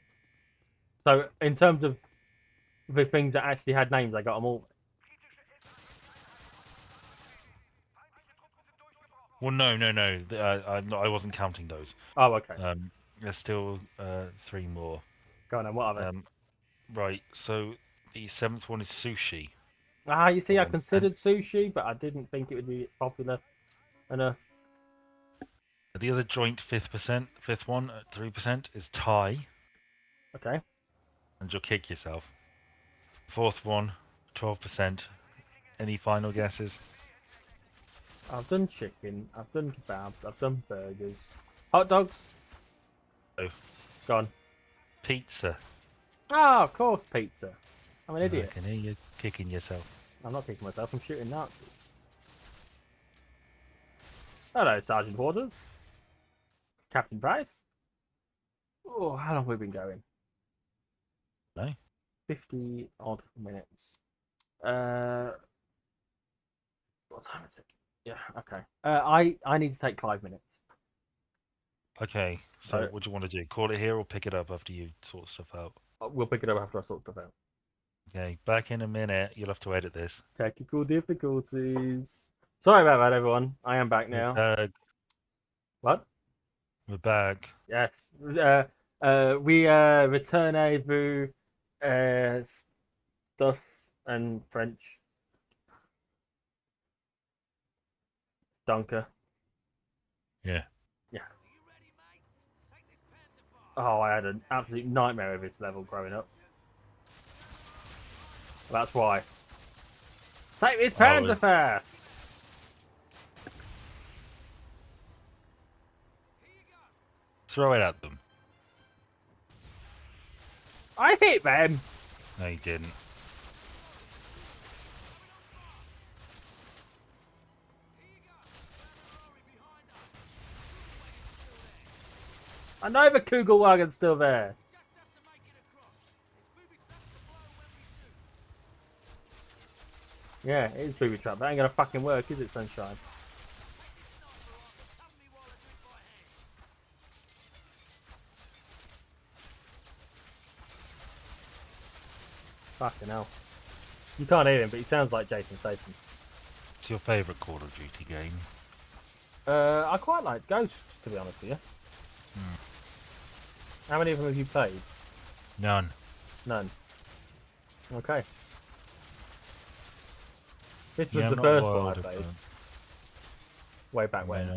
So in terms of the things that actually had names, I got them all. Well, no, no, no. I wasn't counting those. Oh, okay. There's still 3 more. Go on then. What are they? Right, so the seventh one is sushi. You see, I 1%. considered sushi, but I didn't think it would be popular enough. The other joint fifth one at 3% is Thai, Okay. and you'll kick yourself. Fourth one, 12%. Any final guesses? I've done chicken. I've done kebabs. I've done burgers. Hot dogs. Oh. Gone. Pizza. Oh, of course, pizza. I'm an I idiot. can hear you kicking yourself. I'm not kicking myself. I'm shooting Nazis. Hello, Sergeant Waters. Captain Price. Oh, how long have we been going? No? 50 odd minutes. What time is it? Yeah, okay. I need to take 5 minutes. Okay, so what do you want to do? Call it here or pick it up after you sort stuff out? We'll pick it up after I sort stuff out. Okay, back in a minute. You'll have to edit this. Technical difficulties. Sorry about that, everyone. I am back now. What? We're back. Yes. We retournez-vous stuff and French. Dunker. Yeah. Yeah. Oh, I had an absolute nightmare of this level growing up. That's why. Take this Panzer fast! Throw it at them. I hit them! No, you didn't. I know the Kugelwagen's still there. Yeah, it is booby trap. That ain't gonna fucking work, is it, Sunshine? Fucking hell. You can't hear him, but he sounds like Jason Statham. What's your favourite Call of Duty game? I quite like Ghosts, to be honest with you. How many of them have you played? None. None. Okay. This was Yeah, the not first wild, one I played. Way back when.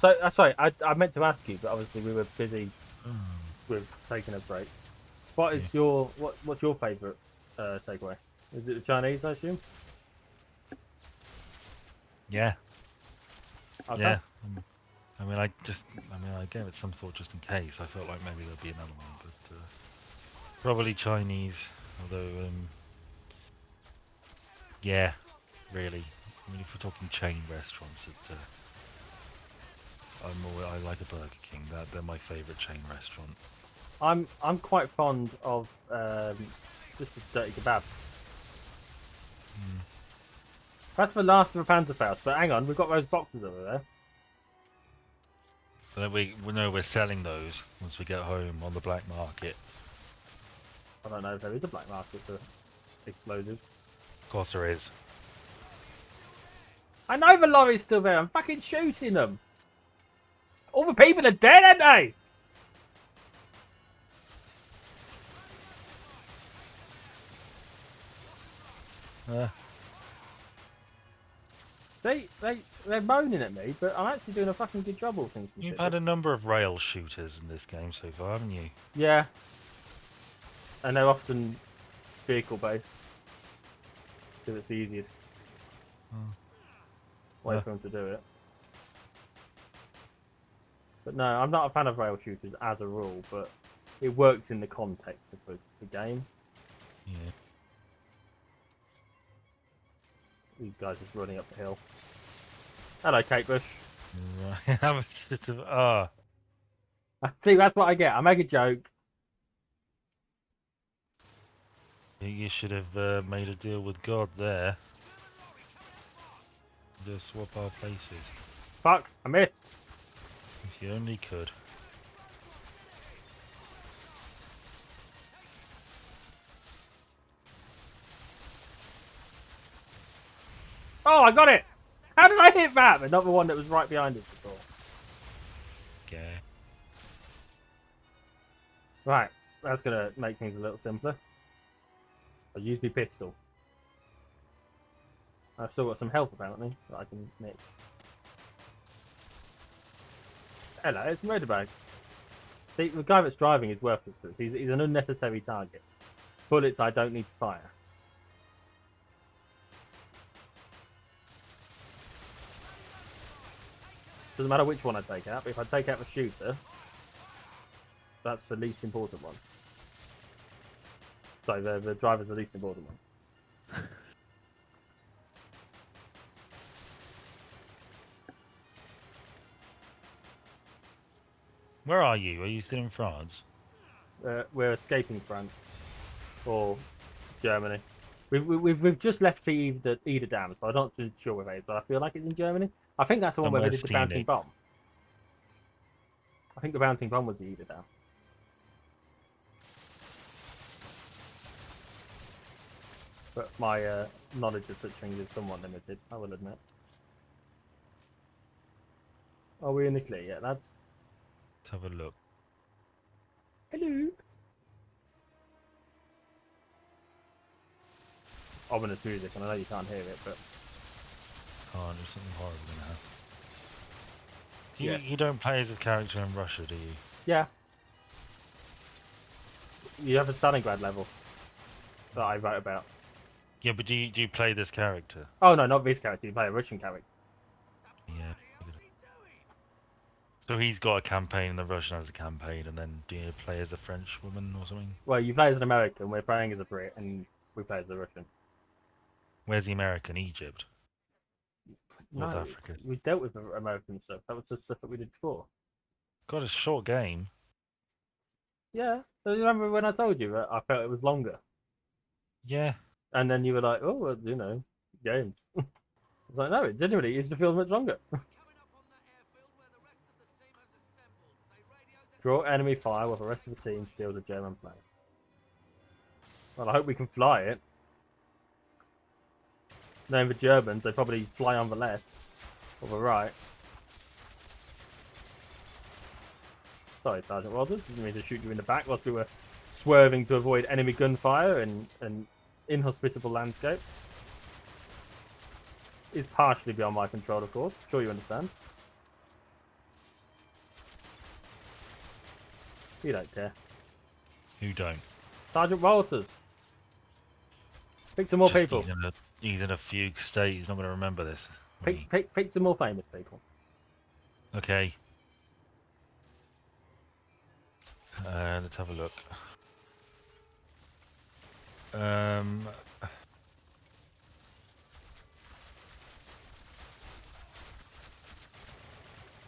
So, sorry, I meant to ask you, but obviously we were busy with taking a break. What is what's your favourite takeaway? Is it the Chinese, I assume? Yeah. Okay. Yeah. I mean, I gave it some thought just in case. I felt like maybe there'd be another one, but probably Chinese. Although, yeah, really. I mean, if we're talking chain restaurants, I like a Burger King. They're my favourite chain restaurant. I'm quite fond of just a dirty kebab. That's the last of the Panzerfaust, but hang on, we've got those boxes over there. So then we know we're selling those once we get home on the black market. I don't know if there is a black market for explosives. Of course there is. I know the lorry's still there. I'm fucking shooting them. All the people are dead, aren't they? They're moaning at me, but I'm actually doing a fucking good job of things. You've had a number of rail shooters in this game so far, haven't you? Yeah. And they're often vehicle based. Because it's the easiest way for them to do it. But no, I'm not a fan of rail shooters as a rule, but it works in the context of the game. Yeah. These guys just running up the hill. Hello, Kate Bush. Right. See, that's what I get. I make a joke. You should have made a deal with God there. Just swap our places. Fuck, I missed. If you only could. Oh, I got it! How did I hit that? But not the one that was right behind us before. Okay. Right, that's gonna make things a little simpler. I'll use my pistol. I've still got some health apparently that I can nick. Hello, it's a motorbike. See, the guy that's driving is worthless. He's an unnecessary target. Bullets I don't need to fire. Doesn't matter which one I take out, but if I take out the shooter, that's the least important one. Sorry, the driver's the least important one. Where are you? Are you still in France? We're escaping France or Germany. We've just left the Eder Dam, so I'm not too sure where it is, but I feel like it's in Germany. I think that's the one where they did the bouncing bomb. I think the bouncing bomb was the Eder Dam. But my knowledge of such things is somewhat limited, I will admit. Are we in the clear yet, lads? Let's have a look. Hello. Ominous music, and I know you can't hear it, but Oh, there's something horrible gonna happen. You don't play as a character in Russia, do you? yeah. You have a Stalingrad level that I wrote about. Yeah, but do you play this character? Oh no, not this character. You play a Russian character. Yeah. So he's got a campaign, and the Russian has a campaign, and then do you play as a French woman or something? Well, you play as an American. We're playing as a Brit, and we play as a Russian. Where's the American? Egypt? North No, Africa? we dealt with the American stuff. That was the stuff that we did before. God, it's a short game. Yeah. So you remember when I told you that I felt it was longer? Yeah. And then you were like, oh, well, you know, games. I was like, no, it genuinely used to feel much longer. Draw enemy fire while the rest of the team shield a German plane. Well, I hope we can fly it. Knowing the Germans, they probably fly on the left or the right. Sorry, Sergeant Rogers, didn't mean to shoot you in the back whilst we were swerving to avoid enemy gunfire in an inhospitable landscape. It's partially beyond my control, of course. I'm sure you understand. You don't care. Who don't? Sergeant Walters. Pick some more Just people. He's in a fugue state. He's not going to remember this. Pick some more famous people. Okay. Let's have a look.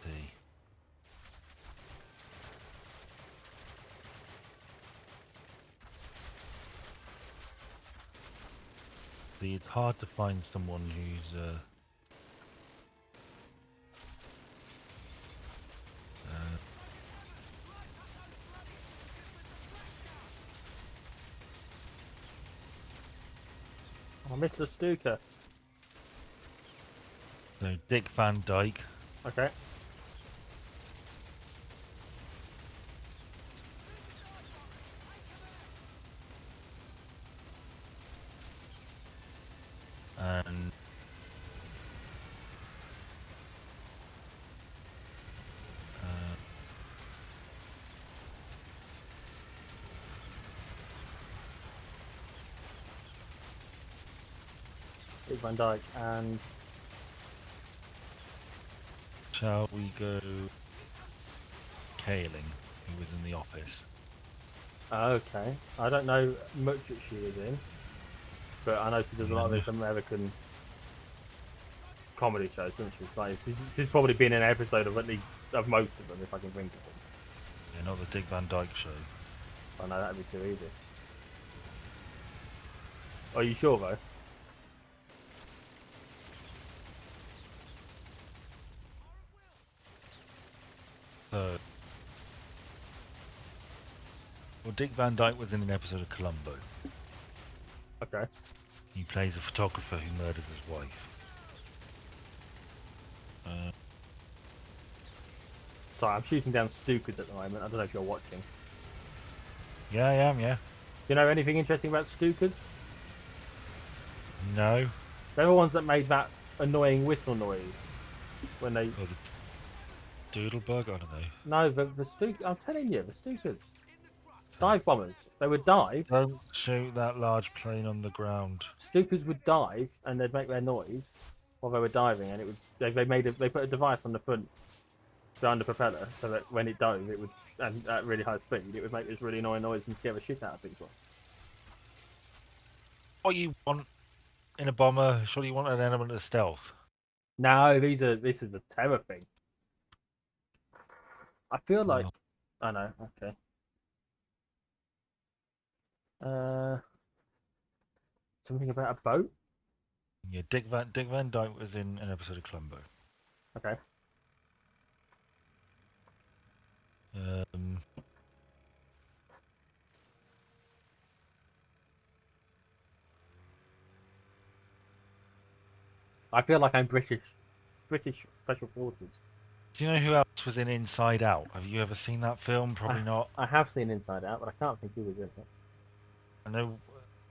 See. See, it's hard to find someone who's Oh, Mr. Stuka. So Dick Van Dyke. Okay. And Dick Van Dyke and shall we go Kaling, who was in The Office? okay. I don't know much that she was in, but I know she does a lot of No. this American comedy shows, doesn't she? Like, she's probably been in an episode of at least of most of them, if I can think of them. Yeah, not the Dick Van Dyke Show. I know that'd be too easy. Are you sure though? So, well, Dick Van Dyke was in an episode of Columbo. Okay. He plays a photographer who murders his wife. Sorry, I'm shooting down Stukas at the moment. I don't know if you're watching. Yeah, I am. Yeah. Do you know anything interesting about Stukas? No. They're the ones that made that annoying whistle noise when they. Oh, the Doodlebug. I don't know. No, the Stukas. I'm telling you, the Stukas. Dive bombers. They would dive. Don't shoot that large plane on the ground. Stukas would dive and they'd make their noise while they were diving, and it would. They put a device on the front behind the propeller so that when it dove, it would, and at really high speed, it would make this really annoying noise and scare the shit out of people. What you want in a bomber? Surely you want an element of stealth. No, this is a terror thing. I feel like. Well, I know. Okay. Uh, something about a boat. yeah, Dick Van Dyke was in an episode of Columbo. Okay. Um, I feel like I'm British. British Special Forces. do you know who else was in Inside Out? Have you ever seen that film? Probably not. I have seen Inside Out, but I can't think who was in it. I know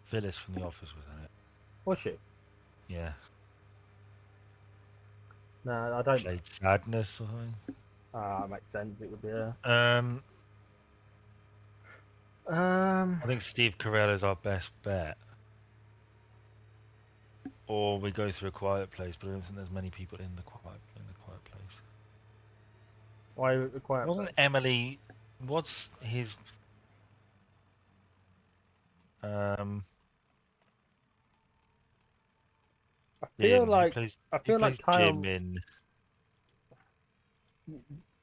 Phyllis from The Office was in it. Was she? Yeah. No, I don't. Played Sadness or something. Ah, makes sense. It would be a. I think Steve Carell is our best bet. Or we go through A Quiet Place, but I don't think there's many people in the Quiet Place. Why the Quiet Wasn't Place? Emily? What's his? I feel He like plays. I He feel plays like Kyle Jim in.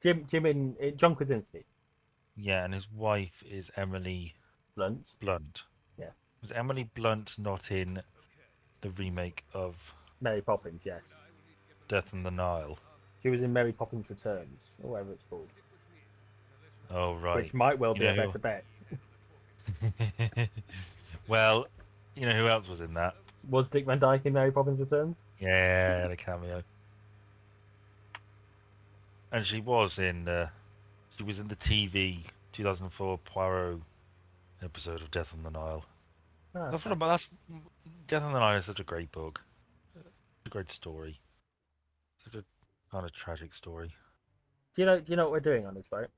Jim in John Krasinski. Yeah, and his wife is Emily Blunt. Blunt. Yeah. Was Emily Blunt not in the remake of Mary Poppins. Yes. Death on the Nile? She was in Mary Poppins Returns, or whatever it's called. Oh right. Which might well You be a know better bet. Well, you know who else was in that? Was Dick Van Dyke in Mary Poppins Returns? Yeah, the cameo. And she was in. She was in the TV 2004 Poirot episode of Death on the Nile. Oh, That's okay. That's Death on the Nile is such a great book. It's a great story. Such a kind of tragic story. Do you know what we're doing on this boat?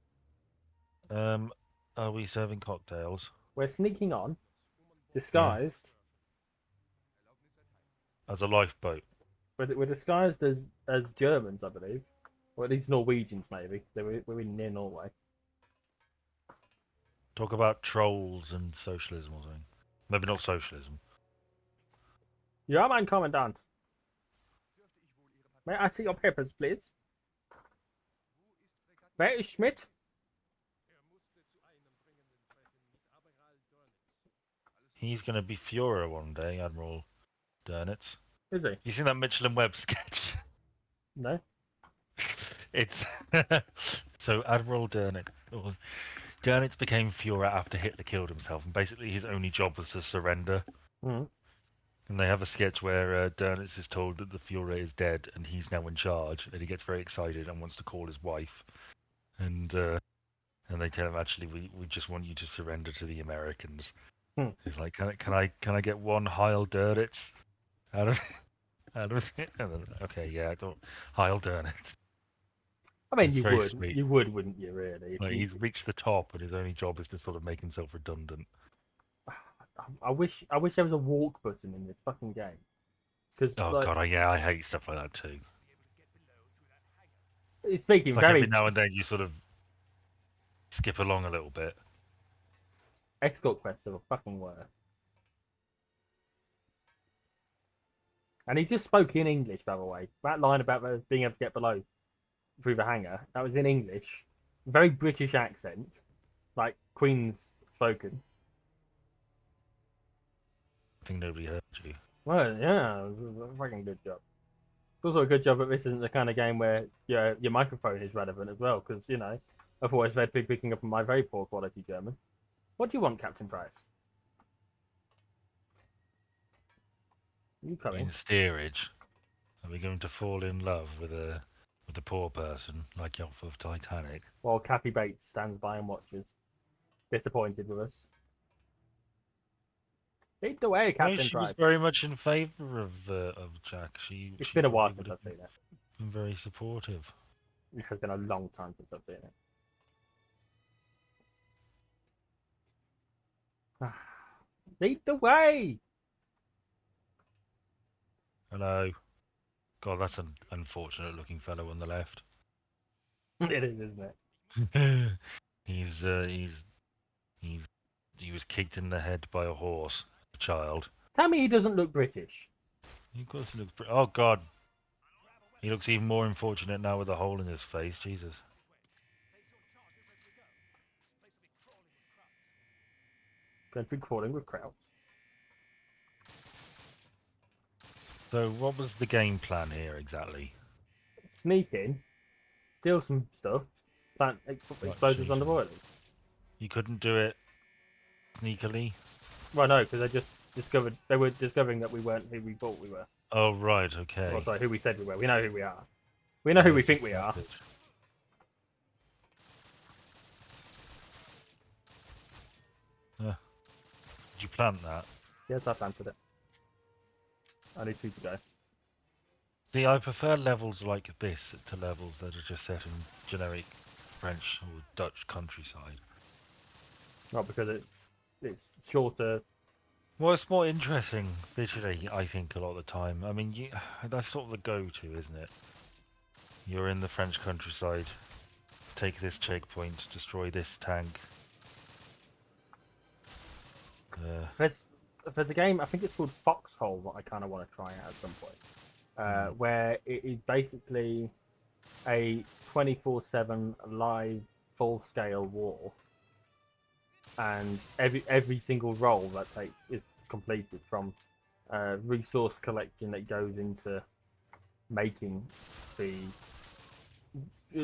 Are we serving cocktails? We're sneaking on, Yeah. disguised. As a lifeboat. We're disguised as Germans, I believe, or at least Norwegians, maybe. We're in near Norway. Talk about trolls and socialism or something. Maybe not socialism. Ja, mein Kommandant. May I see your papers, please? Wer ist Schmidt? He's going to be Führer one day, Admiral Dönitz. Is he? You seen that Mitchell and Webb sketch? No. It's so Admiral Dönitz. Dönitz became Führer after Hitler killed himself, and basically his only job was to surrender. Mm. And they have a sketch where Durnitz is told that the Fuhrer is dead and he's now in charge, and he gets very excited and wants to call his wife. And they tell him, actually, we just want you to surrender to the Americans. He's like, can I get one Heil Durnitz out of it? And then, okay, yeah, don't Heil Durnitz. I mean, It's you very would, sweet. you would, wouldn't you? Really? Like, he's reached the top, and his only job is to sort of make himself redundant. I wish there was a walk button in this fucking game. Because Oh like, god, I hate stuff like that too. it's It's speaking like every very now and then you sort of skip along a little bit. escort quests are the fucking worst. And he just spoke in English, by the way. That line about being able to get below through the hangar, that was in English. Very British accent, like Queen's spoken. I think nobody heard you. Well, yeah, it was a fucking good job. It's also a good job that this isn't the kind of game where your microphone is relevant as well, because, you know, otherwise they'd be picking up on my very poor quality German. What do you want, Captain Price? Are you coming? In steerage, are we going to fall in love with a poor person like off of Titanic? While Kathy Bates stands by and watches, disappointed with us. Lead the way, No, Captain she was Price. very much in favour of Jack. It's She been a probably while would since have I've seen it. been very supportive. It has been a long time since I've seen it. Lead the way! Hello. God, that's an unfortunate looking fellow on the left. It is, isn't it? he's he was kicked in the head by a horse, a child. Tell me he doesn't look British. Of course he looks. Oh God, he looks even more unfortunate now with a hole in his face. Jesus. Going to be crawling with crowds. So, what was the game plan here exactly? Sneak in, steal some stuff, plant explosives on the boilers. You couldn't do it sneakily. Well, no, because they were discovering that we weren't who we thought we were. Oh right, okay. Well, sorry, who we said we were. We know who we are. We know who we think we are. Did you plant that? Yes, I planted it. I need two to go. See, I prefer levels like this to levels that are just set in generic French or Dutch countryside. Not because it's shorter. Well, it's more interesting visually, I think, a lot of the time. I mean, that's sort of the go-to, isn't it? You're in the French countryside, take this checkpoint, destroy this tank. There's a game, I think it's called Foxhole, that I kind of want to try out at some point. Where it is basically a 24/7 live full-scale war. And every single role that is completed, from resource collection that goes into making the,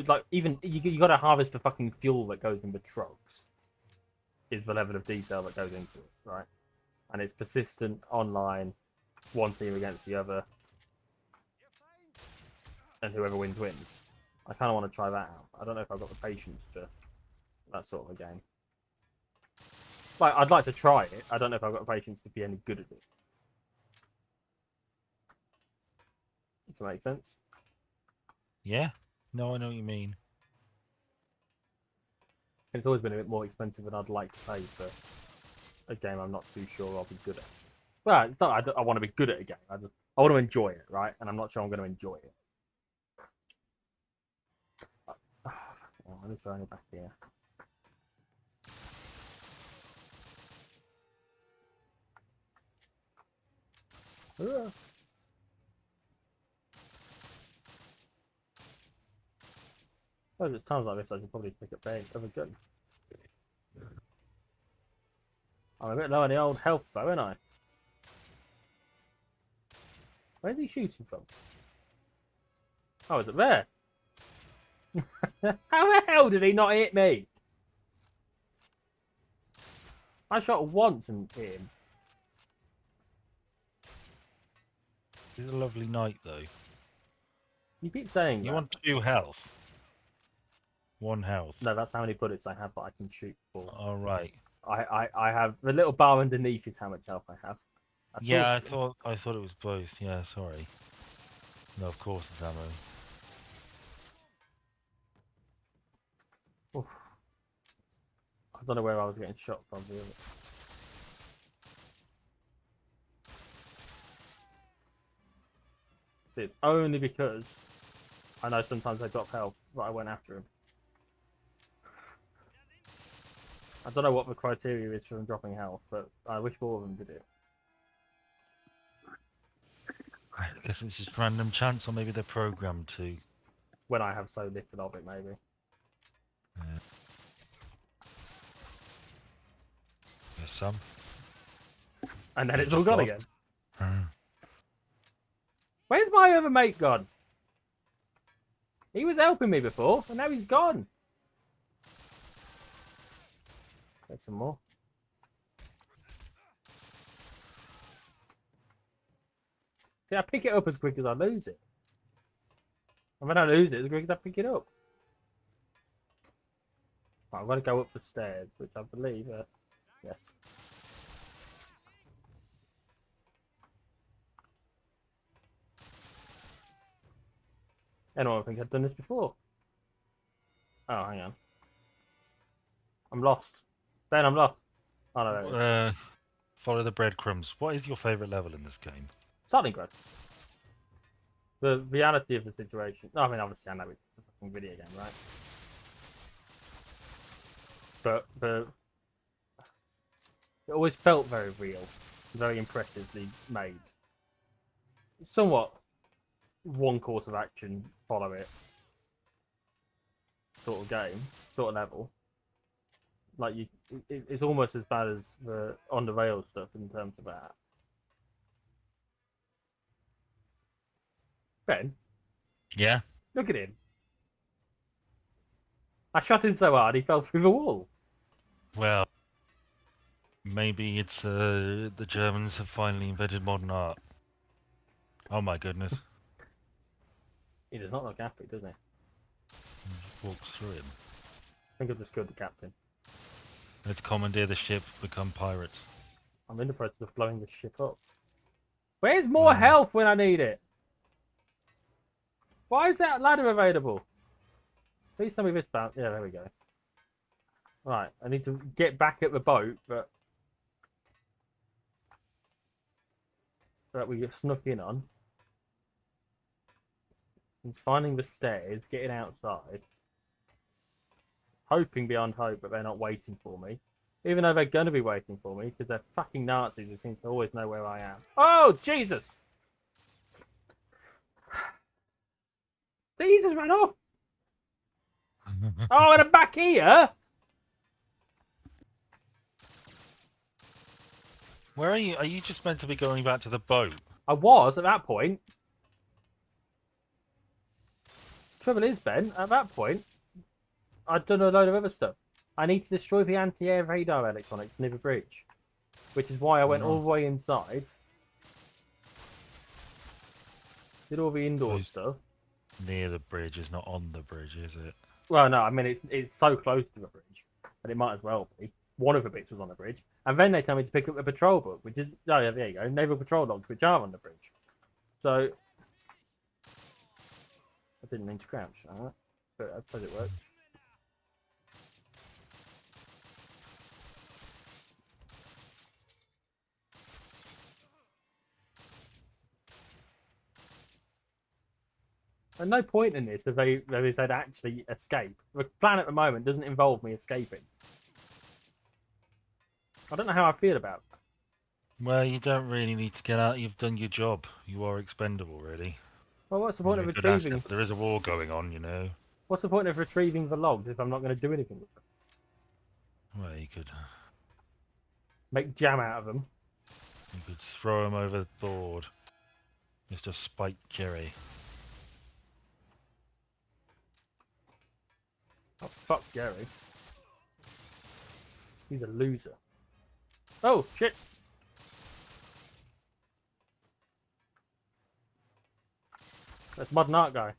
like, even you got to harvest the fucking fuel that goes in the trucks, is the level of detail that goes into it, right? And it's persistent online, one team against the other, and whoever wins wins. I kind of want to try that out. I don't know if I've got the patience for that sort of a game. Like, I'd like to try it. I don't know if I've got the patience to be any good at it. Does that make sense? Yeah? No, I know what you mean. It's always been a bit more expensive than I'd like to pay for a game I'm not too sure I'll be good at. Well, it's not I want to be good at a game. I want to enjoy it, right? And I'm not sure I'm going to enjoy it. Let me throw it back here. Well, it's times like this I should probably pick up a gun. I'm a bit low on the old health though, aren't I? Where's he shooting from? Oh, is it there? How the hell did he not hit me? I shot once and hit him. It's a lovely night, though. You keep saying You that. want 2 health. 1 health. No, that's how many bullets I have that I can shoot for. All right. I have the little bar underneath is how much health I have. Yeah, I thought it was both. Yeah, sorry. No, of course it's ammo. Oof. I don't know where I was getting shot from. Really. It's only because I know sometimes they drop health, but I went after him. I don't know what the criteria is for them dropping health, but I wish more of them did it. I guess it's just random chance, or maybe they're programmed to. When I have so little of it, maybe. Yeah. There's some. And then They it's all just gone lost. again. Where's my other mate gone? He was helping me before, and now he's gone. Get some more. See, I pick it up as quick as I lose it. And when I lose it, as quick as I pick it up. Right, I'm going to go up the stairs, which I believe, yes. Anyone think I'd done this before? Oh, hang on. I'm lost. Ben, I'm lost. Oh, no, there it is. Follow the breadcrumbs. What is your favourite level in this game? Stalingrad. The reality of the situation. I mean, obviously, I know it's a fucking video game, right? But it always felt very real, very impressively made. Somewhat one course of action, follow it sort of game, sort of level. Like it's almost as bad as the on the rails stuff in terms of that. Ben, Yeah. look at him. I shot him so hard he fell through the wall. Well, maybe it's the Germans have finally invented modern art. Oh my goodness. He does not look happy, does he? Just walks through him. I think I've just killed the captain. Let's commandeer the ship, become pirates. I'm in the process of blowing the ship up. Where's more health when I need it? Why is that ladder available? Please tell me this bounce. Yeah, there we go. Right, I need to get back at the boat, but that we get snuck in on. And finding the stairs, getting outside. Hoping beyond hope that they're not waiting for me. Even though they're going to be waiting for me, because they're fucking Nazis who seem to always know where I am. Oh, Jesus! Jesus ran off! Oh, and I'm back here! Where are you? Are you just meant to be going back to the boat? I was at that point. Trouble is, Ben, at that point, I'd done a load of other stuff. I need to destroy the anti-air radar electronics near the bridge, which is why I went all the way inside. Did all the indoor stuff. Near the bridge is not on the bridge, is it? Well, no, I mean it's so close to the bridge, but it might as well be. One of the bits was on the bridge, and then they tell me to pick up the patrol book, which is yeah, there you go, naval patrol logs, which are on the bridge. So I didn't mean to crouch, but I suppose it worked. And no point in this if they said actually escape. The plan at the moment doesn't involve me escaping. I don't know how I feel about that. Well, you don't really need to get out. You've done your job. You are expendable, really. Well, what's the point of You're a good retrieving? asset, but there is a war going on, you know. What's the point of retrieving the logs if I'm not going to do anything with them? Well, you could Make jam out of them. throw them overboard. Just to spite Jerry. Oh, fuck Gary. He's a loser. Oh, shit. That's modern art guy.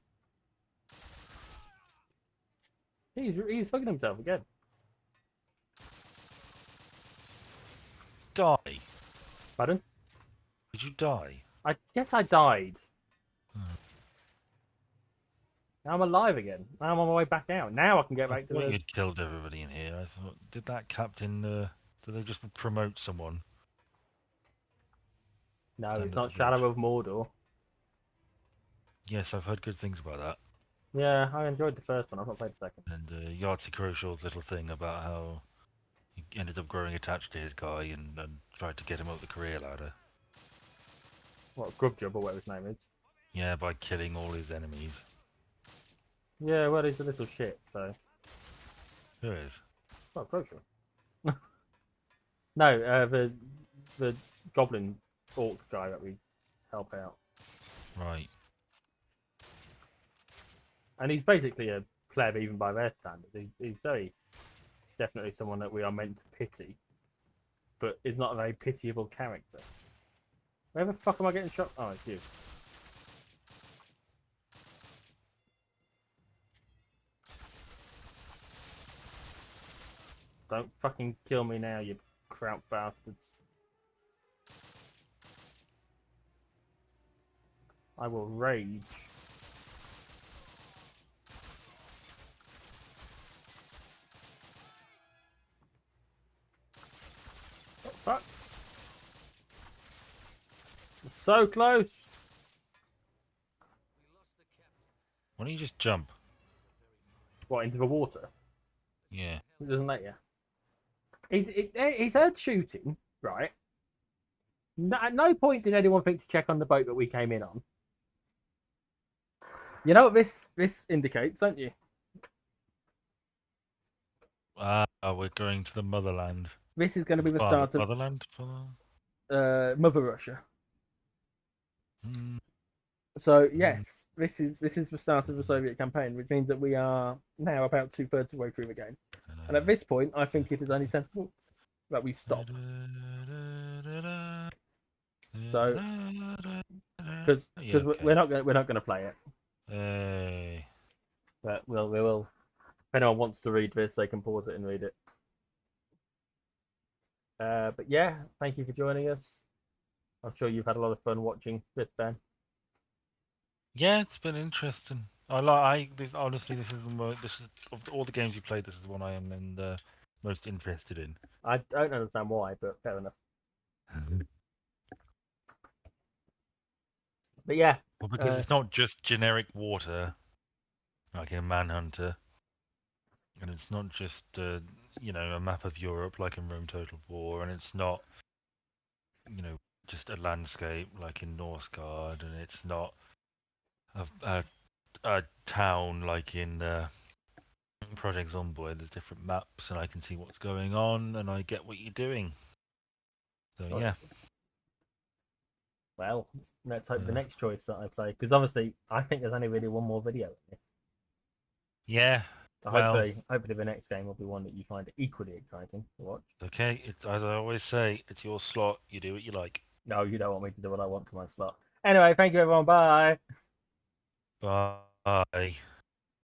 He's fucking himself again. Die. Pardon? Did you die? I guess I died. Hmm. Now I'm alive again. Now I'm on my way back out. Now I can get I back to thought the. you'd killed everybody in here. I thought, did that captain, did they just promote someone? No, Down it's at the not bridge. Shadow of Mordor. Yes, I've heard good things about that. Yeah, I enjoyed the first one. I've not played the second. And Yahtzee Crucial's little thing about how he ended up growing attached to his guy and tried to get him up the career ladder. What, Grubjob or whatever his name is. Yeah, by killing all his enemies. Yeah, well, he's a little shit, so. Who is? Well, crucial. No, the goblin orc guy that we help out. Right. And he's basically a pleb even by their standards. He's very definitely someone that we are meant to pity, but is not a very pitiable character. Where the fuck am I getting shot? Oh, it's you. Don't fucking kill me now, you kraut bastards. I will rage. Oh, fuck. It's so close. Why don't you just jump? What, into the water? Yeah. It doesn't let you. He's heard shooting, right? No, at no point did anyone think to check on the boat that we came in on. You know what this indicates, don't you? Ah, we're going to the motherland. This is going to be the start of Fatherland? Mother Russia. Mm, So yes, this is the start of the Soviet campaign, which means that we are now about 2/3 of the way through the game. And at this point, I think it is only sensible that we stop. So because yeah, okay. we're not going to play it, Hey. but we will. If anyone wants to read this, they can pause it and read it. But yeah, thank you for joining us. I'm sure you've had a lot of fun watching this, Ben. Yeah, it's been interesting. Honestly, this is this is of all the games you played, this is the one I am most interested in. I don't understand why, but fair enough. But yeah, Well, because it's not just generic water, like in Manhunter, and it's not just a map of Europe like in Rome Total War, and it's not just a landscape like in Northgard, and it's not a town like in Project Zomboid. There's different maps, and I can see what's going on, and I get what you're doing. So yeah. Well, let's hope the next choice that I play, because obviously I think there's only really one more video in this. Yeah. So Well, hopefully the next game will be one that you find equally exciting to watch. okay. It's as I always say, it's your slot. You do what you like. No, you don't want me to do what I want to my slot. Anyway, thank you everyone. Bye. Bye.